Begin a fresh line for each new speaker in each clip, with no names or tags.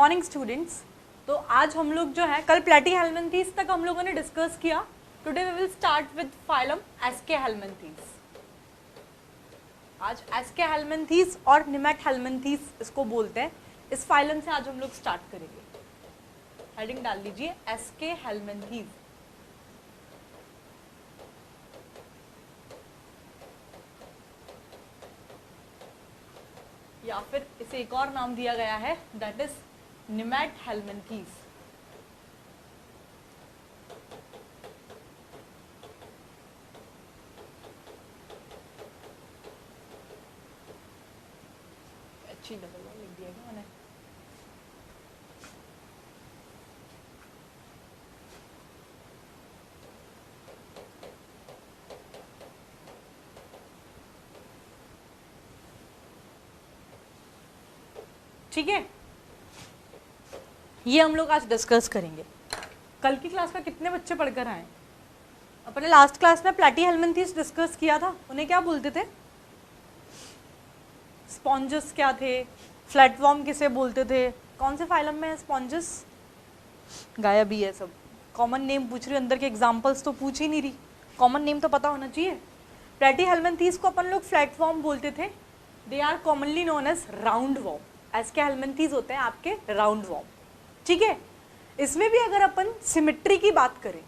Morning students. तो आज हम लोग जो है कल प्लेटीहेल्मिन्थीज तक हम लोगों ने डिस्कस किया। Today we will start with phylum aschelminthes. आज एस्केहेल्मिन्थीज और निमेटहेल्मिन्थीज इसको बोलते हैं। इस फाइलम से आज हम लोग स्टार्ट करेंगे। हेडिंग डाल लीजिए एस्केहेल्मिन्थीज। या फिर इसे एक और नाम दिया गया है, दैट इज निमेटहेल्मिन्थीज। अच्छी डबल लिख दिया क्या मैंने? ठीक है, ये हम लोग आज डिस्कस करेंगे। कल की क्लास में कितने बच्चे पढ़कर आए? अपने लास्ट क्लास में प्लेटीहेल्मिन्थीज डिस्कस किया था। उन्हें क्या बोलते थे? स्पॉन्जस क्या थे? फ्लैटवर्म किसे बोलते थे? कौन से फाइलम में है स्पॉन्जस? गायब ही है सब। कॉमन नेम पूछ रही, अंदर के एग्जाम्पल्स तो पूछ ही नहीं रही। कॉमन नेम तो पता होना चाहिए। प्लेटीहेल्मिन्थीज को अपन लोग फ्लैटवर्म बोलते थे। They are commonly known as round worm. Aschelminthes होते हैं आपके राउंड वर्म। ठीक है, इसमें भी अगर अपन सिमेट्री की बात करें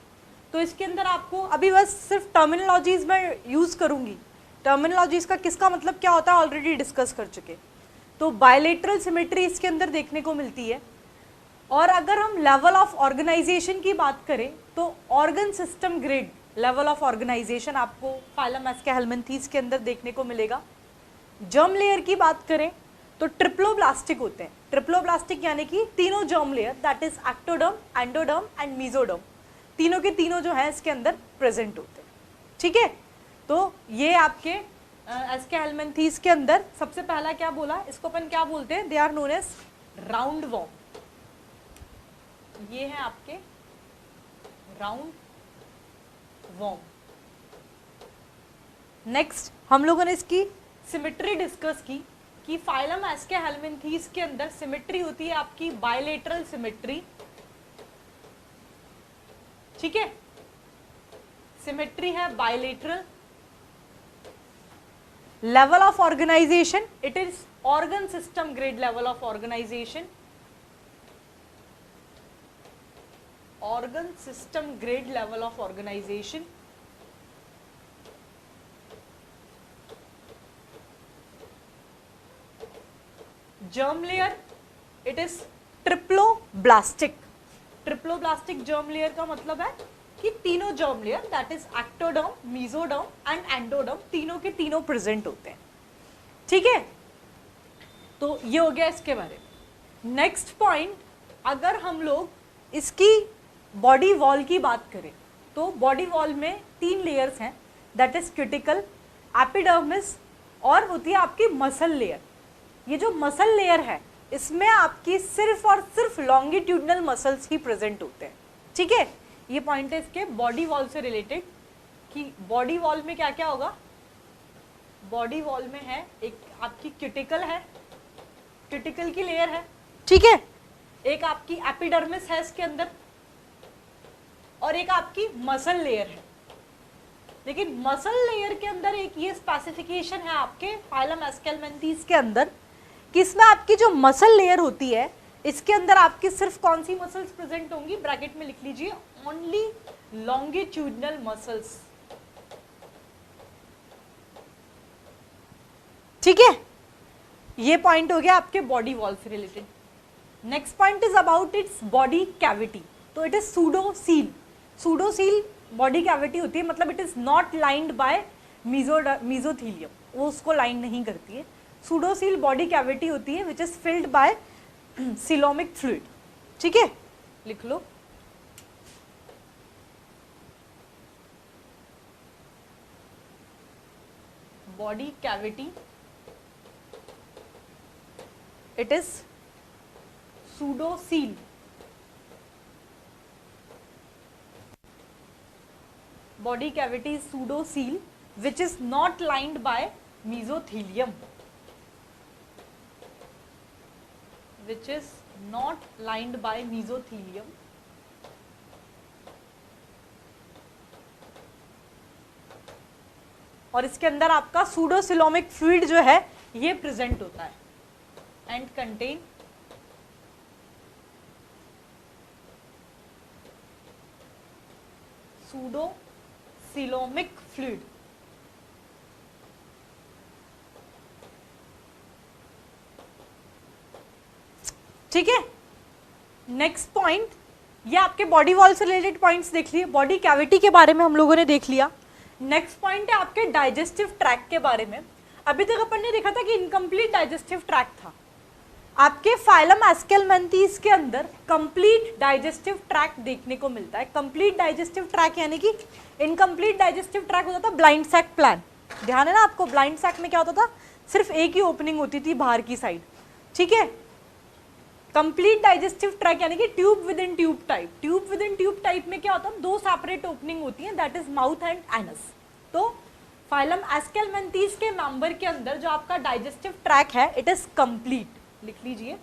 तो इसके अंदर आपको अभी बस सिर्फ टर्मिनोलॉजीज में यूज करूंगी। टर्मिनोलॉजीज का किसका मतलब क्या होता है ऑलरेडी डिस्कस कर चुके। तो बायलेटरल सिमेट्री इसके अंदर देखने को मिलती है। और अगर हम लेवल ऑफ ऑर्गेनाइजेशन की बात करें तो organ system grade level of organisation आपको फाइलम एस्केहेल्मिन्थीज के अंदर देखने को मिलेगा। जर्म लेयर की बात करें तो ट्रिप्लोब्लास्टिक होते हैं। ट्रिप्लोब्लास्टिक यानी कि तीनों germ layer, that is ectoderm, endoderm and mesoderm, तीनों के तीनों जो है इसके अंदर प्रेजेंट होते हैं। ठीक है, तो ये आपके एस्केहेल्मिन्थीज के अंदर सबसे पहला क्या बोला, इसको अपन क्या बोलते हैं? They are known as round worm. ये है आपके राउंड वर्म। नेक्स्ट हम लोगों ने इसकी सिमेट्री डिस्कस की कि फाइलम एस्केहेल्मिन्थीज के अंदर सिमेट्री होती है आपकी बायलेटरल सिमेट्री। ठीक है, सिमेट्री है bilateral. Level of organisation, it is organ system grade level of organisation. Organ system grade level of organisation. germ layer, it is triploblastic. Triploblastic germ layer का मतलब है कि तीनों germ layer, that is ectoderm, mesoderm and endoderm, तीनों के तीनों present होते हैं। ठीक है, तो ये हो गया इसके बारे में। नेक्स्ट पॉइंट, अगर हम लोग इसकी बॉडी वॉल की बात करें तो बॉडी वॉल में 3 लेयर्स हैं, दैट इज क्यूटिकल, एपिडर्मिस और होती है आपकी मसल लेयर। ये जो मसल लेयर है इसमें आपकी सिर्फ और सिर्फ लॉन्गिट्यूडनल मसल्स ही प्रेजेंट होते हैं। ठीक है, ये पॉइंट है इसके बॉडी वॉल से रिलेटेड कि बॉडी वॉल में क्या क्या होगा। बॉडी वॉल में है एक आपकी क्यूटिकल है, क्यूटिकल की लेयर है। ठीक है, एक आपकी एपिडर्मिस है इसके अंदर और एक आपकी मसल लेयर है। लेकिन मसल लेयर के अंदर एक ये स्पेसिफिकेशन है आपके फाइलम एस्केहेल्मिन्थीज के अंदर कि इसमें आपकी जो मसल लेयर होती है इसके अंदर आपकी सिर्फ कौन सी मसल्स प्रेजेंट होंगी, ब्रैकेट में लिख लीजिए, ओनली लॉन्गिट्यूडनल मसल्स। ठीक है, ये पॉइंट हो गया आपके बॉडी वॉल से related. Next point is about its body cavity. तो it is pseudocoel. Pseudocoel body cavity होती है, मतलब it is not lined by mesothelium, वो उसको लाइन नहीं करती है। सूडोसील बॉडी कैविटी होती है which is filled by coelomic fluid. ठीक है, लिख लो। Body cavity, it is pseudocoel. Body cavity is pseudocoel which is not lined by mesothelium, which is not lined bye mesothelium, और इसके अंदर आपका सूडोसिलोमिक फ्लूइड जो है ये प्रेजेंट होता है एंड कंटेन सूडोसिलोमिक फ्लूइड। ठीक है, नेक्स्ट पॉइंट, ये आपके बॉडी वॉल से रिलेटेड पॉइंट्स देख लिए, बॉडी कैविटी के बारे में हम लोगों ने देख लिया। नेक्स्ट पॉइंट है आपके डाइजेस्टिव ट्रैक के बारे में। अभी तक अपन ने देखा था कि इनकम्प्लीट डाइजेस्टिव ट्रैक था। आपके फाइलम एस्केलमेंथीज के अंदर कंप्लीट डाइजेस्टिव ट्रैक देखने को मिलता है। कंप्लीट डाइजेस्टिव ट्रैक यानी कि इनकम्प्लीट डाइजेस्टिव ट्रैक होता था ब्लाइंड सैक प्लान। ध्यान है ना आपको, ब्लाइंड सैक में क्या होता था, सिर्फ एक ही ओपनिंग होती थी बाहर की साइड। ठीक है, कंप्लीट डाइजेस्टिव ट्रैक यानी कि tube within tube type. Tube within tube type में क्या होता है, दो सेपरेट ओपनिंग होती है, that is mouth and anus. तो फाइलम एस्केलमेंथीज के मेंबर के अंदर जो आपका डाइजेस्टिव ट्रैक है इट इज कंप्लीट। लिख लीजिए,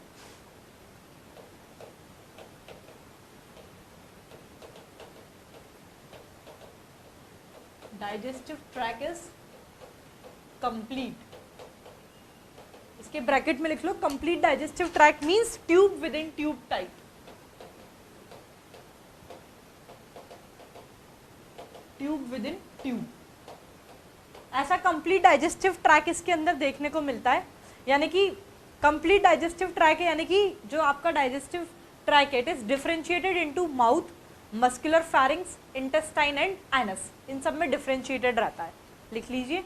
डाइजेस्टिव ट्रैक इज कंप्लीट। इसके ब्रैकेट में लिख लो, complete digestive track means tube within tube type. Tube within tube, ऐसा कंप्लीट डाइजेस्टिव ट्रैक इसके अंदर देखने को मिलता है। यानी कि कंप्लीट डाइजेस्टिव ट्रैक है, यानी कि जो आपका डाइजेस्टिव ट्रैक है it is differentiated into mouth, muscular pharynx, intestine and anus, इन सब में डिफरेंशिएटेड रहता है। लिख लीजिए,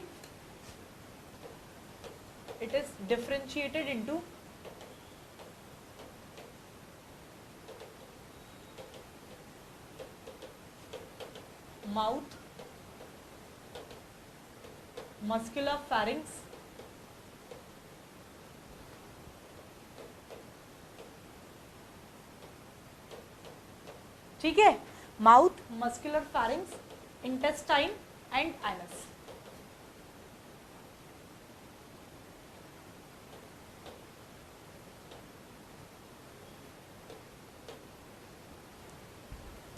it is differentiated into mouth, muscular pharynx, ठीक है, mouth, muscular pharynx, intestine and anus.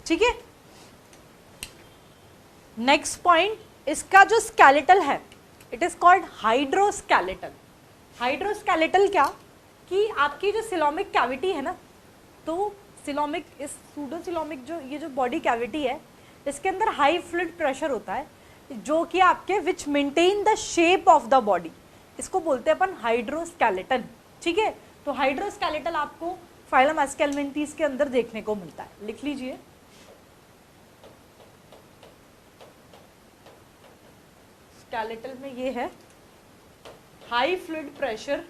ठीक है, नेक्स्ट पॉइंट, इसका जो स्केलेटल है इट इज कॉल्ड हाइड्रोस्केलेटल। हाइड्रोस्केलेटल क्या, कि आपकी जो सिलोमिक कैविटी है ना, तो सिलोमिक, इस सूडोसिलोमिक जो बॉडी कैविटी है इसके अंदर हाई फ्लूइड प्रेशर होता है जो कि आपके which maintain the shape of the body, इसको बोलते हैं अपन हाइड्रोस्केलेटन। ठीक है, तो हाइड्रोस्केलेटल आपको फाइलम एस्केलमेंथीज के अंदर देखने को मिलता है। लिख लीजिए, स्केलेटल में ये है high fluid pressure,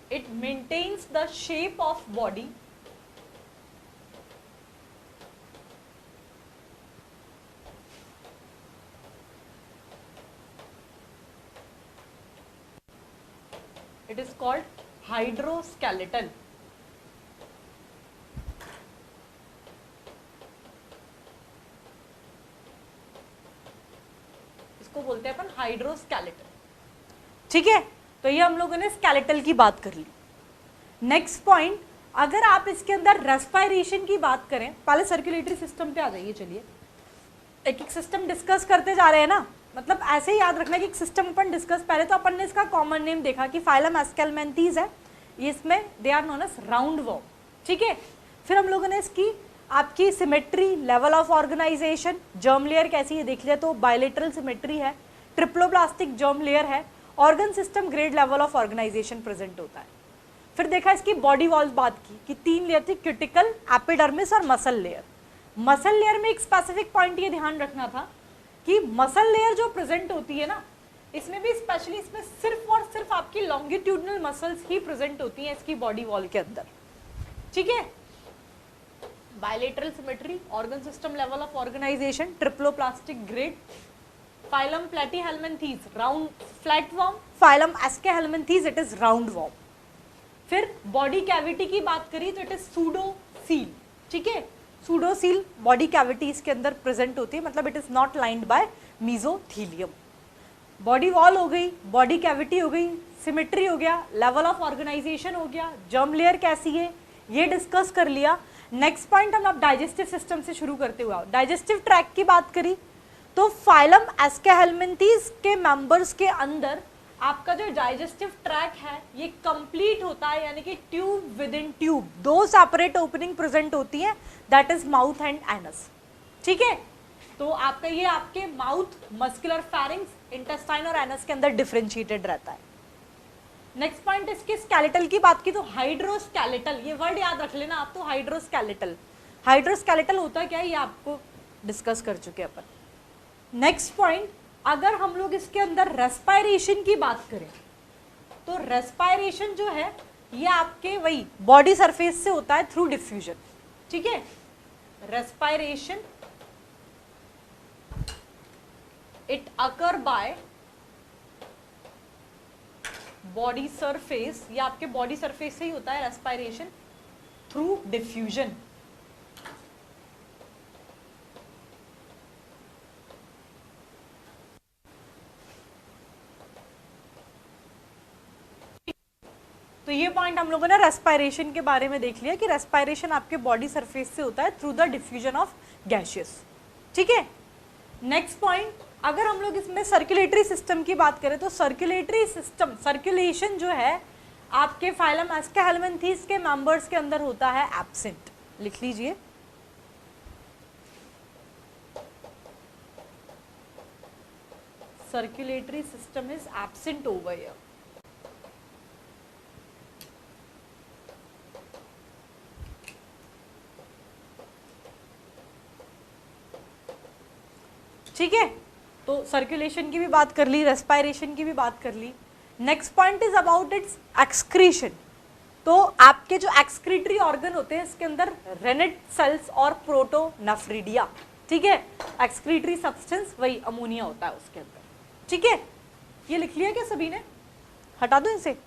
it maintains the shape of body, it is called hydroskeleton। इसको बोलते हैं अपन हाइड्रोस्केलेटन। ठीक है, तो ये हम लोगों ने स्केलेटल की बात कर ली। नेक्स्ट पॉइंट, अगर आप इसके अंदर रेस्पायरेशन की बात करें, पहले सर्कुलेटरी सिस्टम पे आ जाइए। चलिए एक एक सिस्टम डिस्कस करते जा रहे हैं ना, मतलब ऐसे ही याद रखना कि एक सिस्टम अपन डिस्कस, पहले तो अपन ने इसका कॉमन नेम देखा कि फाइलम एस्केलमेंथीज है, इसमें they are known as round worm. ठीक है, फिर हम लोगों ने इसकी आपकी symmetry, level of organisation, germ layer कैसी है देख लिया, तो बायलेटरल सिमेट्री है, ट्रिप्लोप्लास्टिक जर्म लेयर है, organ system grade level of organisation present होता है। फिर देखा इसकी बॉडी वॉल्स बात की कि 3 लेयर थी, क्यूटिकल, एपिडर्मिस और मसल लेयर। मसल लेयर में एक स्पेसिफिक पॉइंट ये ध्यान रखना था कि मसल लेयर जो प्रेजेंट होती है ना, इसमें भी स्पेशली इसमें सिर्फ और सिर्फ आपकी लॉन्गिट्यूडनल मसल्स ही प्रेजेंट होती हैं इसकी बॉडी वॉल के अंदर। ठीक है, bilateral symmetry, organ system level of organisation, triploblastic grade, phylum platyhelminthes round flat worm, phylum aschelminthes it is round worm. फिर बॉडी कैविटी की बात करी तो इट इज सूडोसील। ठीक है, सूडोसील बॉडी कैविटी इसके अंदर प्रेजेंट होती है, मतलब it is not lined bye mesothelium. Body wall हो गई, बॉडी कैविटी हो गई, सिमेट्री हो गया, लेवल ऑफ ऑर्गेनाइजेशन हो गया, जर्म लेयर कैसी है ये डिस्कस कर लिया। नेक्स्ट पॉइंट हम अब डाइजेस्टिव सिस्टम से शुरू करते हुए डाइजेस्टिव ट्रैक्ट की बात करी तो फाइलम एस्केहेलमिन्थीज के मेंबर्स के अंदर आपका जो डाइजेस्टिव ट्रैक है ये कंप्लीट होता है, यानी कि ट्यूब विद इन ट्यूब, दो सेपरेट ओपनिंग प्रेजेंट होती है, that is mouth and anus. ठीक है, तो आपका ये आपके माउथ, मस्कुलर फेरिंग्स, इंटेस्टाइन और एनस के अंदर डिफरेंशिएटेड रहता है। नेक्स्ट पॉइंट इसके स्केलेटल की बात की तो हाइड्रोस्केलेटल, ये वर्ड याद रख लेना आप, तो हाइड्रोस्केलेटल, हाइड्रोस्केलेटल होता क्या है ये आपको डिस्कस कर चुके हैं अपन। नेक्स्ट पॉइंट, अगर हम लोग इसके अंदर रेस्पायरेशन की बात करें तो रेस्पायरेशन जो है ये आपके वही बॉडी सरफेस से होता है थ्रू डिफ्यूजन। ठीक है, respiration it occur by body surface, ये आपके बॉडी सरफेस से ही होता है रेस्पायरेशन थ्रू डिफ्यूजन। तो ये पॉइंट हम लोगों ने रेस्पायरेशन के बारे में देख लिया कि रेस्पायरेशन आपके बॉडी सरफेस से होता है through the diffusion of gases. ठीक है, नेक्स्ट पॉइंट, अगर हम लोग इसमें सर्कुलेटरी सिस्टम की बात करें तो सर्कुलेटरी सिस्टम, सर्कुलेशन जो है आपके फाइलम एस्केहेलमिन्थीज के मेंबर्स के अंदर होता है एब्सेंट। लिख लीजिए, circulatory system is absent over here. ठीक है, तो सर्कुलेशन की भी बात कर ली, रेस्पायरेशन की भी बात कर ली। Next point is about its excretion. तो आपके जो एक्सक्रीटरी ऑर्गन होते हैं इसके अंदर रेनेट सेल्स और प्रोटोनेफ्रिडिया। ठीक है, एक्सक्रीटरी सब्सटेंस वही अमोनिया होता है उसके अंदर। ठीक है, ये लिख लिया क्या सभी ने? हटा दो इसे।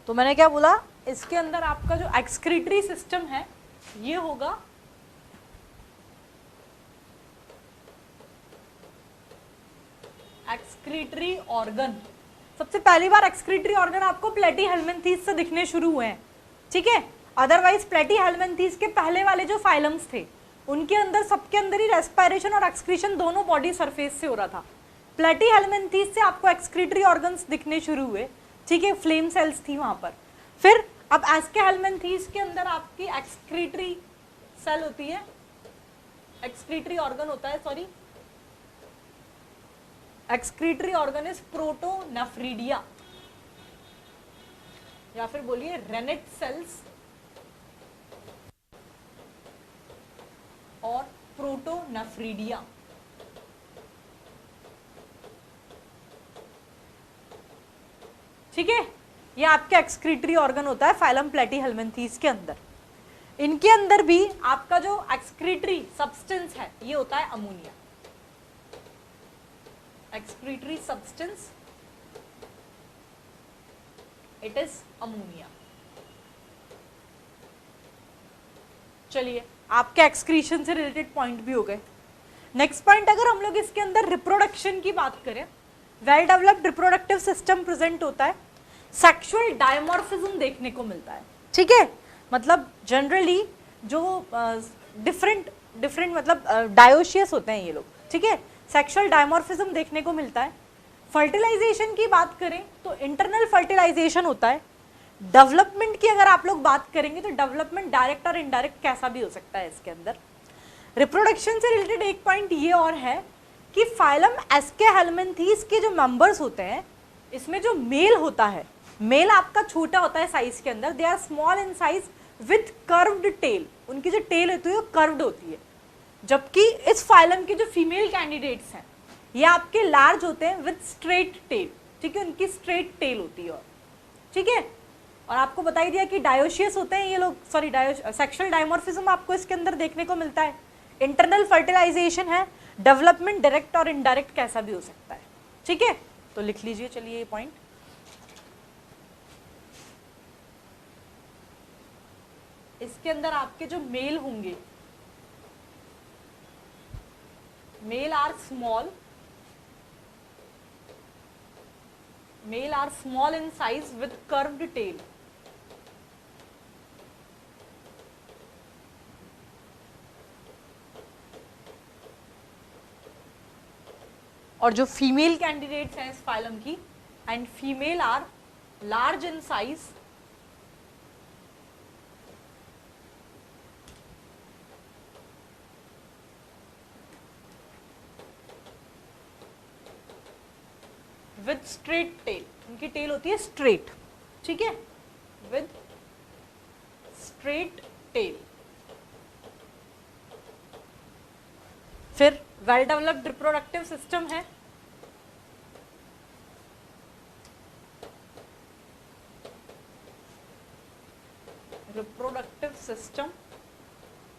तो मैंने क्या बोला, इसके अंदर आपका जो एक्सक्रीटरी सिस्टम है ये होगा एक्सक्रीटरी ऑर्गन। सबसे पहली बार एक्सक्रीटरी ऑर्गन आपको प्लेटीहेल्मिन्थीज से दिखने शुरू हुए हैं। ठीक है, अदरवाइज प्लेटीहेल्मिन्थीज के पहले वाले जो फाइलम्स थे उनके अंदर सबके अंदर ही रेस्पायरेशन और एक्सक्रीशन दोनों बॉडी सरफेस से हो रहा था। प्लेटीहेल्मिन्थीज से आपको एक्सक्रीटरी ऑर्गन्स दिखने शुरू हुए। ठीक है, फ्लेम सेल्स थी वहां पर। फिर अब एस्केहेलमिन्थीज के अंदर आपकी एक्सक्रीटरी सेल होती है, एक्सक्रीटरी ऑर्गन होता है, sorry, excretory organ is protonephridia, या फिर बोलिए रेनेट सेल्स और प्रोटोनेफ्रिडिया। ठीक है, ये आपके एक्सक्रीटरी ऑर्गन होता है फाइलम प्लेटीहेल्मिन्थीज के अंदर। इनके अंदर भी आपका जो एक्सक्रीटरी सब्सटेंस है ये होता है ammonia. Excretory substance it is ammonia. चलिए, आपके एक्सक्रीशन से रिलेटेड पॉइंट भी हो गए। नेक्स्ट पॉइंट, अगर हम लोग इसके अंदर रिप्रोडक्शन की बात करें, well developed reproductive system present होता है, सेक्सुअल डायमॉर्फिज्म देखने को मिलता है। ठीक है, मतलब जनरली जो डिफरेंट मतलब डायोशियस होते हैं ये लोग। ठीक है, सेक्सुअल डायमॉर्फिज्म देखने को मिलता है। फर्टिलाइजेशन की बात करें तो इंटरनल फर्टिलाइजेशन होता है। डेवलपमेंट की अगर आप लोग बात करेंगे तो डेवलपमेंट डायरेक्ट और इनडायरेक्ट कैसा भी हो सकता है इसके अंदर। रिप्रोडक्शन से रिलेटेड एक पॉइंट ये और है कि फाइलम एस्केहेलमिन्थीज के जो मेंबर्स होते हैं इसमें जो मेल होता है, मेल आपका छोटा होता है साइज के अंदर, they are small in size with curved tail, उनकी जो टेल होती है वो कर्व्ड होती है। जबकि इस फाइलम के जो फीमेल कैंडिडेट्स हैं ये आपके लार्ज होते हैं विथ स्ट्रेट टेल। ठीक है, उनकी स्ट्रेट टेल होती है। और ठीक है, और आपको बता ही दिया कि डायोशियस होते हैं ये लोग, सॉरी सेक्सुअल डायमॉर्फिज्म आपको इसके अंदर देखने को मिलता है। इंटरनल फर्टिलाइजेशन है, डेवलपमेंट डायरेक्ट और इनडायरेक्ट कैसा भी हो सकता है। ठीक है, तो लिख लीजिए चलिए ये पॉइंट। इसके अंदर आपके जो मेल होंगे, male are small, male are small in size with curved tail, और जो फीमेल कैंडिडेट्स हैं इस फाइलम की, and female are large in size with straight tail, उनकी टेल होती है स्ट्रेट, ठीक है, विद स्ट्रेट टेल। फिर वेल डेवलप्ड रिप्रोडक्टिव सिस्टम है, reproductive system,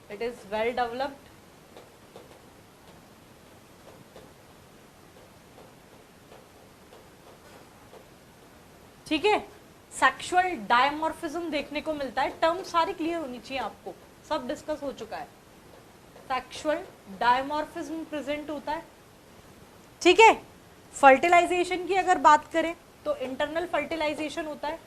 it is well developed, ठीक है। सेक्सुअल डायमॉर्फिज्म देखने को मिलता है, टर्म सारी क्लियर होनी चाहिए आपको, सब डिस्कस हो चुका है। सेक्सुअल डायमॉर्फिज्म प्रेजेंट होता है, ठीक है। फर्टिलाइजेशन की अगर बात करें तो इंटरनल फर्टिलाइजेशन होता है,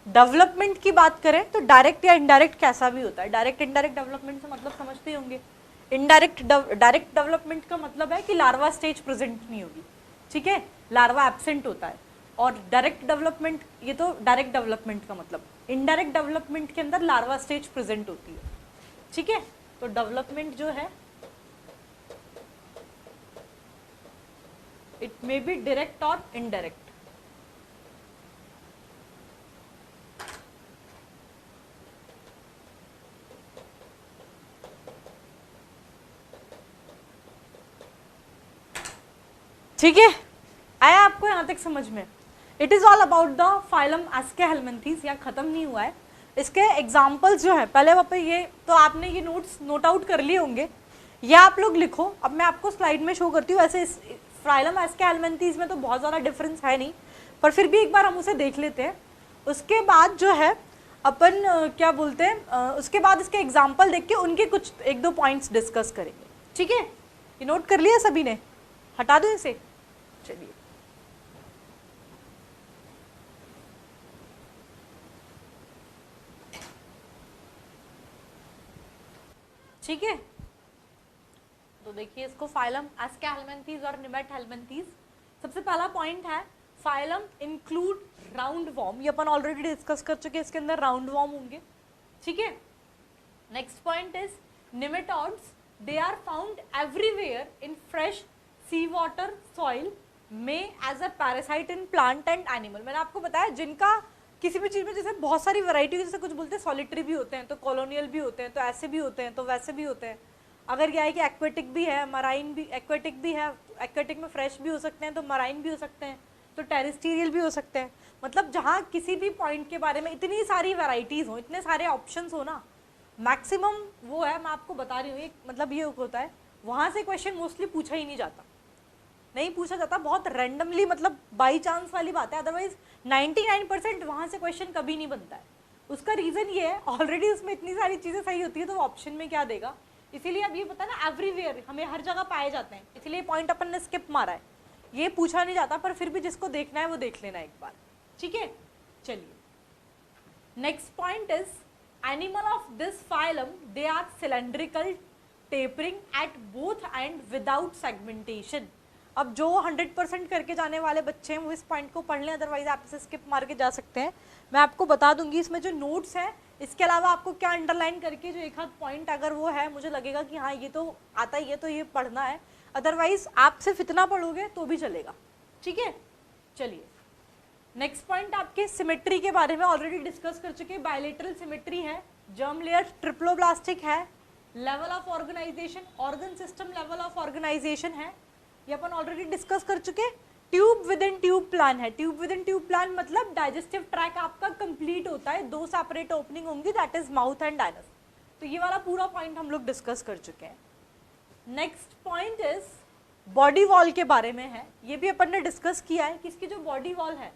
डेवलपमेंट की बात करें तो डायरेक्ट या इनडायरेक्ट कैसा भी होता है। डायरेक्ट इनडायरेक्ट डेवलपमेंट से मतलब समझते ही होंगे। डायरेक्ट डेवलपमेंट का मतलब है कि लार्वा स्टेज प्रेजेंट नहीं होगी, ठीक है, लार्वा एब्सेंट होता है। और डायरेक्ट डेवलपमेंट, ये तो डायरेक्ट डेवलपमेंट का मतलब। इनडायरेक्ट डेवलपमेंट के अंदर लार्वा स्टेज प्रेजेंट होती है, ठीक है। तो डेवलपमेंट जो है इट मे बी डायरेक्ट और इनडायरेक्ट। ठीक है, आया आपको यहां तक समझ में? It is all about the phylum aschelminthes. या खत्म नहीं हुआ है, इसके एग्जाम्पल्स जो है पहले वहाँ पे ये तो आपने ये नोट्स नोट आउट कर लिए होंगे, या आप लोग लिखो। अब मैं आपको स्लाइड में शो करती हूँ। ऐसे फाइलम एस्केहेलमिन्थीज में तो बहुत ज़्यादा डिफरेंस है नहीं, पर फिर भी एक बार हम उसे देख लेते हैं। उसके बाद जो है अपन क्या बोलते हैं, उसके बाद इसके एग्जाम्पल देख के उनके कुछ एक दो पॉइंट्स डिस्कस करेंगे, ठीक है। ये नोट कर लिया सभी ने? हटा दो इसे, चलिए। ठीक है, तो देखिए इसको फाइलम एस्केहेलमिन्थीज और निमेटहेलमिन्थीज। सबसे पहला पॉइंट है फाइलम इंक्लूड राउंड वॉर्म। ये अपन ऑलरेडी डिस्कस कर चुके हैं, इसके अंदर राउंड वॉर्म होंगे, ठीक है। Next point is nematodes, they are found everywhere in fresh sea water soil में as a parasite in plant and animal. मैंने आपको बताया जिनका किसी भी चीज़ में जैसे बहुत सारी वैरायटी, जैसे कुछ बोलते हैं सॉलिटरी भी होते हैं, तो कॉलोनियल भी होते हैं, तो ऐसे भी होते हैं, तो वैसे भी होते हैं। अगर क्या है कि एक्वेटिक भी है, मराइन भी, एक्वेटिक भी है, एक्वेटिक में फ्रेश भी हो सकते हैं, तो मराइन भी हो सकते हैं, तो टेरेस्ट्रियल भी हो सकते हैं। मतलब जहाँ किसी भी पॉइंट के बारे में इतनी सारी वैराइटीज़ हो, इतने सारे ऑप्शंस हो ना, मैक्सिमम वो है, मैं आपको बता रही हूँ। एक मतलब ये होता है, वहाँ से क्वेश्चन मोस्टली पूछा ही नहीं जाता, नहीं पूछा जाता, बहुत रैंडमली, मतलब बाई चांस वाली बात है। अदरवाइज 99% वहाँ से क्वेश्चन कभी नहीं बनता है। उसका रीज़न ये है, ऑलरेडी उसमें इतनी सारी चीज़ें सही होती है, तो वो ऑप्शन में क्या देगा। इसीलिए अब ये पता ना, एवरीवेयर हमें हर जगह पाए जाते हैं, इसलिए पॉइंट अपन ने स्किप मारा है। ये पूछा नहीं जाता, पर फिर भी जिसको देखना है वो देख लेना एक बार, ठीक है। चलिए, next point is animal of this phylum, they are cylindrical, tapering at both end without segmentation. अब जो 100% करके जाने वाले बच्चे हैं वो इस पॉइंट को पढ़ लें, अदरवाइज आप इसे स्किप मार के जा सकते हैं। मैं आपको बता दूंगी इसमें जो नोट्स हैं, इसके अलावा आपको क्या अंडरलाइन करके जो एक आध पॉइंट अगर वो है, मुझे लगेगा कि हाँ ये तो आता ही है, तो ये पढ़ना है। अदरवाइज आप सिर्फ इतना पढ़ोगे तो भी चलेगा, ठीक है। चलिए, नेक्स्ट पॉइंट आपके सिमेट्री के बारे में ऑलरेडी डिस्कस कर चुके हैं। बायलेटरल सिमेट्री है, जर्म लेयर ट्रिप्लोब्लास्टिक है, level of organisation, organ system level of organisation है, ये अपन ऑलरेडी डिस्कस कर चुके। Tube within tube plan है। Tube within tube plan मतलब डाइजेस्टिव ट्रैक आपका कंप्लीट होता है, 2 सेपरेट ओपनिंग होंगी, that is mouth and anus. तो ये वाला पूरा पॉइंट हम लोग डिस्कस कर चुके हैं। Next point is body wall के बारे में है। ये भी अपन ने डिस्कस किया है कि इसकी जो बॉडी वॉल है,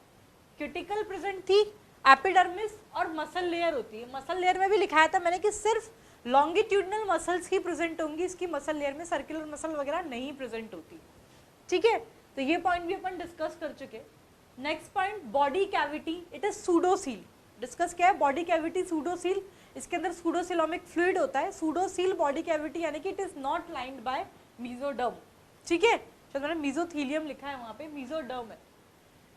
क्यूटिकल प्रेजेंट थी, एपिडर्मिस और मसल लेयर होती है। मसल लेयर में भी लिखाया था मैंने कि सिर्फ लॉन्गिट्यूडनल मसल्स ही प्रेजेंट होंगी, इसकी मसल लेयर में सर्कुलर मसल वगैरह नहीं प्रेजेंट होती। ठीक है, तो ये पॉइंट भी अपन डिस्कस कर चुके। Next point body cavity, it is pseudocoel. Discuss किया है बॉडी कैविटी सूडोसील, इसके अंदर सूडोसिलोमिक फ्लूइड होता है। सूडोसील बॉडी कैविटी यानी कि it is not lined by mesoderm. ठीक है, तो मैंने मेसोथीलियम लिखा है वहां पे, मेसोडर्म है,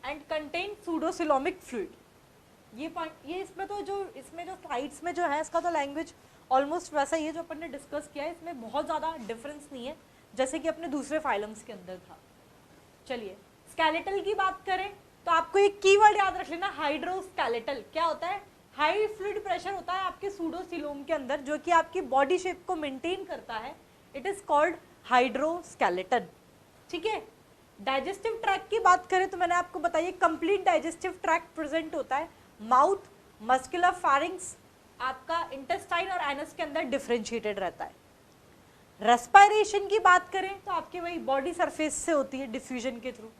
एंड कंटेन सूडोसिलोमिक फ्लूइड। ये पॉइंट, ये इसमें तो जो स्लाइड्स में जो है इसका तो लैंग्वेज ऑलमोस्ट वैसा ही है जो अपन ने डिस्कस किया है, इसमें बहुत ज़्यादा डिफरेंस नहीं है जैसे कि अपने दूसरे फाइलम्स के अंदर था। चलिए स्केलेटल की बात करें तो आपको एक कीवर्ड याद रख लेना, हाइड्रोस्केलेटल। क्या होता है? हाई फ्लूइड प्रेशर होता है आपके सूडोसिलोम के अंदर जो कि आपकी बॉडी शेप को मेंटेन करता है, इट इज कॉल्ड हाइड्रोस्केलेटन। ठीक है, डाइजेस्टिव ट्रैक की बात करें तो मैंने आपको बताइए कंप्लीट डाइजेस्टिव ट्रैक प्रेजेंट होता है, माउथ, मस्कुलर फारिंक्स, आपका इंटेस्टाइन और एनस के अंदर डिफरेंशिएटेड रहता है। रेस्पिरेशन की बात करें तो आपके वही बॉडी सरफेस से होती है डिफ्यूजन के थ्रू।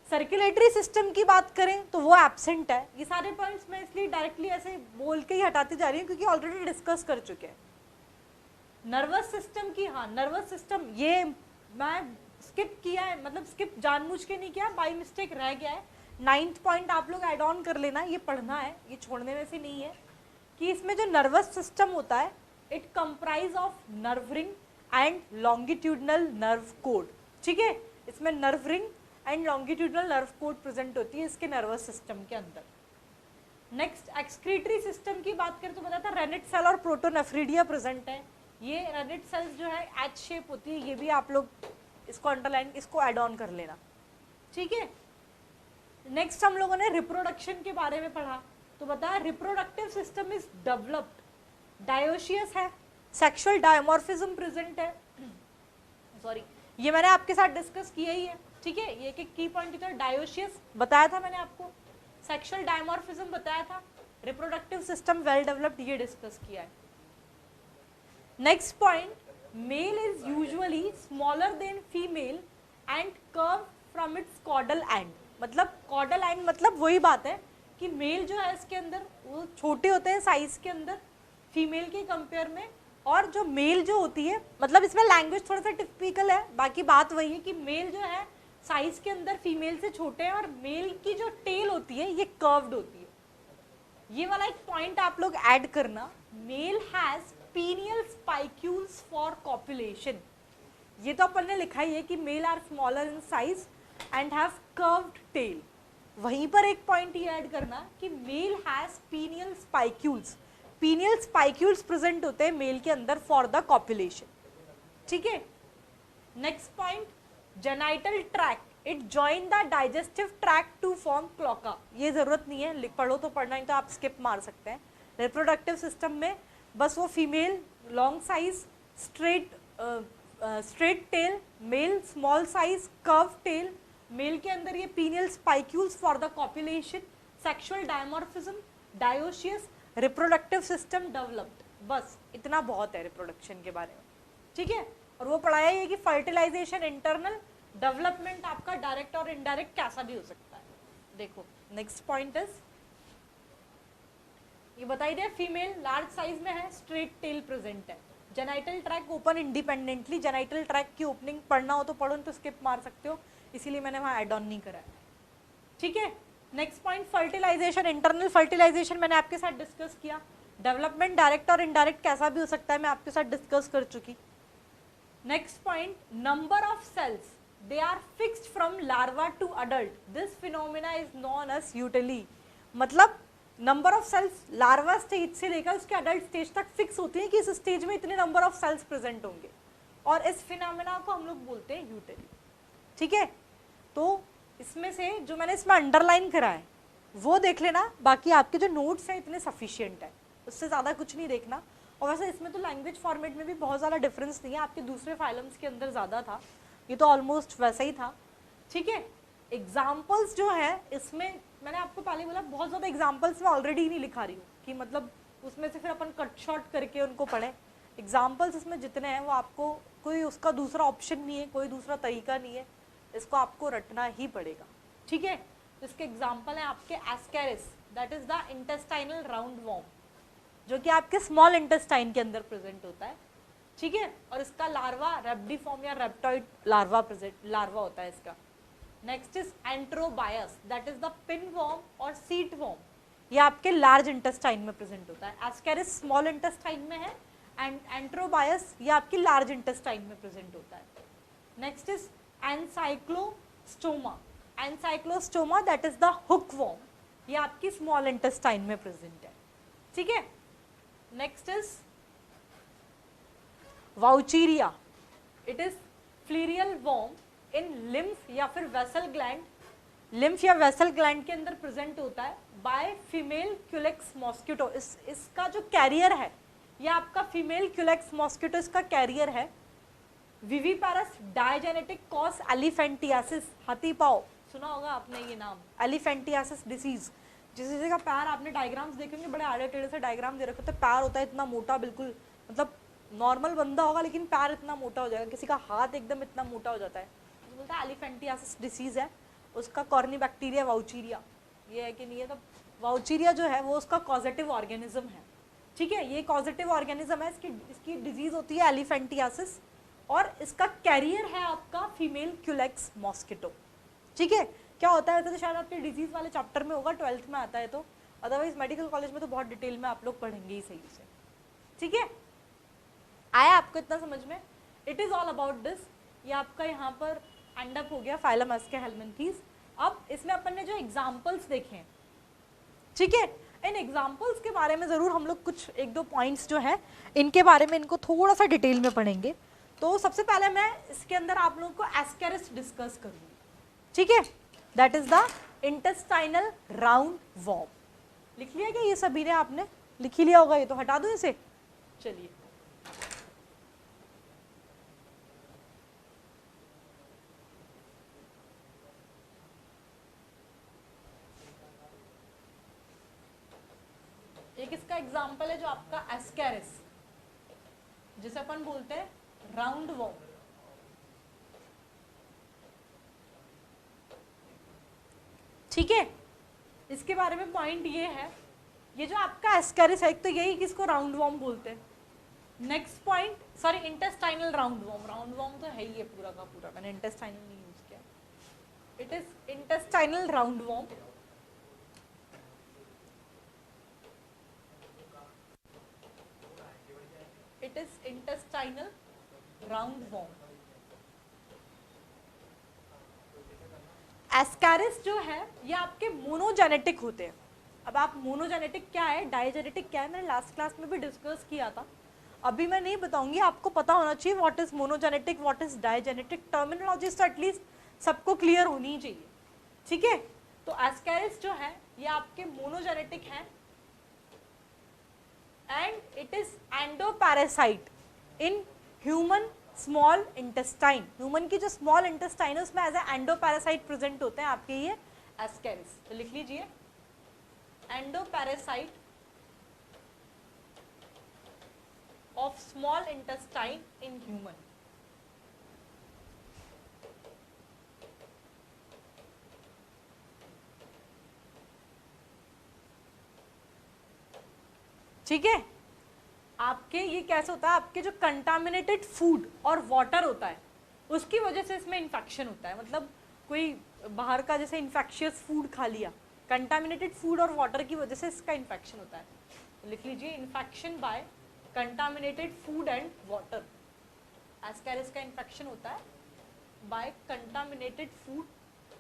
सर्कुलेटरी सिस्टम की बात करें तो वो एब्सेंट है। ये सारे पॉइंट्स मैं इसलिए डायरेक्टली ऐसे बोल के ही हटाती जा रही हूँ क्योंकि ऑलरेडी डिस्कस कर चुके हैं। नर्वस सिस्टम की, हाँ नर्वस सिस्टम ये मैं स्किप किया है, मतलब स्किप जानबूझ के नहीं किया, बाई मिस्टेक रह गया है। 9th पॉइंट आप लोग ऐड ऑन कर लेना, ये पढ़ना है, ये छोड़ने में से नहीं है कि इसमें जो नर्वस सिस्टम होता है it comprise of nerve ring and longitudinal nerve code. ठीक है, इसमें nerve ring and longitudinal nerve code present होती है इसके नर्वस सिस्टम के अंदर। नेक्स्ट एक्सक्रीटरी सिस्टम की बात करें तो बताया था रेनिट सेल और प्रोटोनेफ्रिडिया प्रेजेंट है। ये रेनिट सेल्स जो है एच शेप होती है, ये भी आप लोग इसको अंडरलाइन, इसको ऐड ऑन कर लेना। ठीक है, नेक्स्ट हम लोगों ने रिप्रोडक्शन के बारे में पढ़ा तो बताया reproductive system is developed, dioecious है, सेक्सुअल डायमॉर्फिज्म प्रेजेंट है। सॉरी, ये मैंने आपके साथ डिस्कस किया ही है। ठीक है, ये एक की पॉइंट था, डायोशियस बताया था मैंने आपको, सेक्सुअल डायमॉर्फिज्म बताया था, रिप्रोडक्टिव सिस्टम वेल डेवलप्ड ये डिस्कस किया है। Next point, male is usually smaller than female and curve from its caudal end. मतलब कॉर्डल एंड मतलब वही बात है कि मेल जो है इसके अंदर वो छोटे होते हैं साइज के अंदर फीमेल के कंपेयर में, और जो मेल जो होती है, मतलब इसमें लैंग्वेज थोड़ा सा टिपिकल है, बाकी बात वही है कि मेल जो है साइज के अंदर फीमेल से छोटे हैं और मेल की जो टेल होती है ये कर्व्ड होती है। ये वाला एक पॉइंट आप लोग ऐड करना, male has penial spicules for copulation. ये तो अपन ने लिखा ही है कि male are smaller in size and have curved tail. वहीं पर एक पॉइंट ये ऐड करना कि male has penial spicules, penial spicules present होते हैं मेल के अंदर फॉर द कॉपुलेशन। ठीक है, next point, genital tract, it join the digestive tract to form cloaca. ये जरूरत नहीं है, पढ़ो तो पढ़ना, नहीं तो आप स्किप मार सकते हैं। रिप्रोडक्टिव सिस्टम में बस वो female long size straight tail, male small size curve tail, male के अंदर ये penial spicules for the copulation, sexual dimorphism, dioecious, reproductive system developed. बस इतना बहुत है रिप्रोडक्शन के बारे में। ठीक है, और वो पढ़ाया है कि फर्टिलाइजेशन, इंटरनल डेवलपमेंट आपका डायरेक्ट और इनडायरेक्ट कैसा भी हो सकता है। देखो नेक्स्ट पॉइंट इज, ये बताई दे फीमेल लार्ज साइज में है, स्ट्रेट टेल प्रेजेंट है, genital tract open independently. Genital tract की ओपनिंग पढ़ना हो तो पढ़ो, तो स्किप मार सकते हो, इसीलिए मैंने वहाँ एड ऑन नहीं करा है। ठीक है, next point fertilisation, internal fertilisation मैंने आपके साथ डिस्कस किया। डेवलपमेंट डायरेक्ट और इनडायरेक्ट कैसा भी हो सकता है मैं आपके साथ डिस्कस कर चुकी। Next point, number of cells they are fixed from larva to adult, this phenomena is known as eutely. मतलब number of cells larva stage से लेकर उसके अडल्ट स्टेज तक फिक्स होती है कि इस स्टेज में इतने नंबर ऑफ सेल्स प्रेजेंट होंगे, और इस फिनोमिना को हम लोग बोलते हैं यूटिली। ठीक है, तो इसमें से जो मैंने इसमें अंडरलाइन करा है वो देख लेना, बाकी आपके जो नोट्स हैं इतने सफिशिएंट है, उससे ज़्यादा कुछ नहीं देखना। और वैसे इसमें तो लैंग्वेज फॉर्मेट में भी बहुत ज़्यादा डिफरेंस नहीं है, आपके दूसरे फाइलम्स के अंदर ज़्यादा था, ये तो ऑलमोस्ट वैसा ही था। ठीक है, एग्जाम्पल्स जो है इसमें मैंने आपको पहले बोला बहुत ज़्यादा एग्जाम्पल्स मैं ऑलरेडी नहीं लिखा रही हूँ कि मतलब उसमें से फिर अपन कट शॉर्ट करके उनको पढ़ें। एग्जाम्पल्स इसमें जितने हैं वो आपको कोई उसका दूसरा ऑप्शन नहीं है, कोई दूसरा तरीका नहीं है, इसको आपको रटना ही पड़ेगा, ठीक है। तो इसके एग्जाम्पल हैं आपके Ascaris, that is the intestinal round warm, जो कि आपके स्मॉल इंटेस्टाइन के अंदर प्रेजेंट होता है, ठीक है। और इसका लार्वा रेप्टिफॉर्म या रेप्टॉइड लार्वा होता है इसका। Next is enterobius, that is the pin worm और सीट वॉर्म, ये आपके लार्ज इंटेस्टाइन में प्रेजेंट होता है। एस्केरिस स्मॉल इंटेस्टाइन में है एंड एंट्रोबायस ये आपकी लार्ज इंटेस्टाइन में प्रेजेंट होता है। Next is ancylostoma, ancylostoma that is the hook worm, ये आपकी स्मॉल इंटेस्टाइन में प्रेजेंट है, ठीक है। Next is wuchereria, it is filarial worm in lymph या फिर वेसल ग्लैंड, लिम्फ या वेसल ग्लैंड के अंदर प्रेजेंट होता है बाय फीमेल क्यूलेक्स मॉस्किटो। इसका जो कैरियर है ये आपका फीमेल क्यूलेक्स मॉस्किटो इसका कैरियर है। विविपारस डायजेनेटिक कॉज एलिफेंटियासिस, हाथी पाव सुना होगा आपने ये नाम, एलिफेंटियासिस डिसीज, जिस का पैर आपने डायग्राम्स देखेंगे बड़े आड़े टेढ़े से डायग्राम दे रखे होते हैं, पैर होता है इतना मोटा, बिल्कुल मतलब नॉर्मल बंदा होगा लेकिन पैर इतना मोटा हो जाएगा, किसी का हाथ एकदम इतना मोटा हो जाता है, तो बोलता है एलिफेंटियासिस डिसीज है। उसका कॉर्नी बैक्टीरिया वाउचीरिया, ये है कि नहीं है, तो वाउचीरिया जो है वो उसका कॉजेटिव ऑर्गेनिज्म है, ठीक है। ये कॉजेटिव ऑर्गेनिज्म है, इसकी डिजीज होती है एलिफेंटियासिस और इसका कैरियर है आपका फीमेल क्यूलेक्स मॉस्किटो, ठीक है। क्या होता है तो शायद आपके डिजीज वाले चैप्टर में होगा, 12th में आता है, तो अदरवाइज मेडिकल कॉलेज में तो बहुत डिटेल में आप लोग पढ़ेंगे ही सही से, ठीक है। आया आपको इतना समझ में? It is all about this. ये आपका यहाँ पर एंड अप हो गया फाइलम एस्केहेलमिन्थीज। अब इसमें अपन ने जो एग्जाम्पल्स देखे हैं, ठीक है, इन एग्जाम्पल्स के बारे में ज़रूर हम लोग कुछ एक दो पॉइंट्स जो है इनके बारे में इनको थोड़ा सा डिटेल में पढ़ेंगे। तो सबसे पहले मैं इसके अंदर आप लोगों को एस्केरिस डिस्कस करूँगी, ठीक है, that is the intestinal round warm. लिख लिया क्या ये सभी ने? आपने लिख ही लिया होगा, ये तो हटा दो इसे। चलिए एक इसका एग्जाम्पल है जो आपका एस्केरिस, जिसे अपन बोलते हैं राउंड वॉर्म, ठीक है। इसके बारे में पॉइंट ये है, ये जो आपका एस्केरिस है एक तो यही किसको राउंड वॉर्म बोलते हैं। Next point, sorry intestinal round warm, round warm तो है ही है पूरा का पूरा, मैंने इंटेस्टाइनल नहीं यूज किया। It is intestinal round warm, it is intestinal round warm. Ascaris जो है ये आपके मोनोजेनेटिक होते हैं। अब आप मोनोजेनेटिक क्या है, डायजेनेटिक क्या है, मैंने लास्ट क्लास में भी डिस्कस किया था, अभी मैं नहीं बताऊंगी, आपको पता होना चाहिए what is monogenetic what is digenetic, terminologies तो एटलीस्ट सबको क्लियर होनी चाहिए, ठीक है। तो एस्केरिस जो है ये आपके मोनोजेनेटिक है and it is endoparasite in human small intestine. Human की जो स्मॉल इंटेस्टाइन है उसमें एज ए एंडोपैरासाइट प्रेजेंट होते हैं आपके ये एस्केरिस। तो लिख लीजिए endoparasite of small intestine in human. ठीक है, आपके ये कैसे होता है, आपके जो कंटामिनेटेड फूड और वाटर होता है उसकी वजह से इसमें इन्फेक्शन होता है। मतलब कोई बाहर का जैसे इन्फेक्शियस फूड खा लिया, कंटामिनेटेड फूड और वाटर की वजह से इसका इन्फेक्शन होता है। तो लिख लीजिए infection by contaminated food and water. Ascaris का इन्फेक्शन होता है बाय कंटामिनेटेड फूड,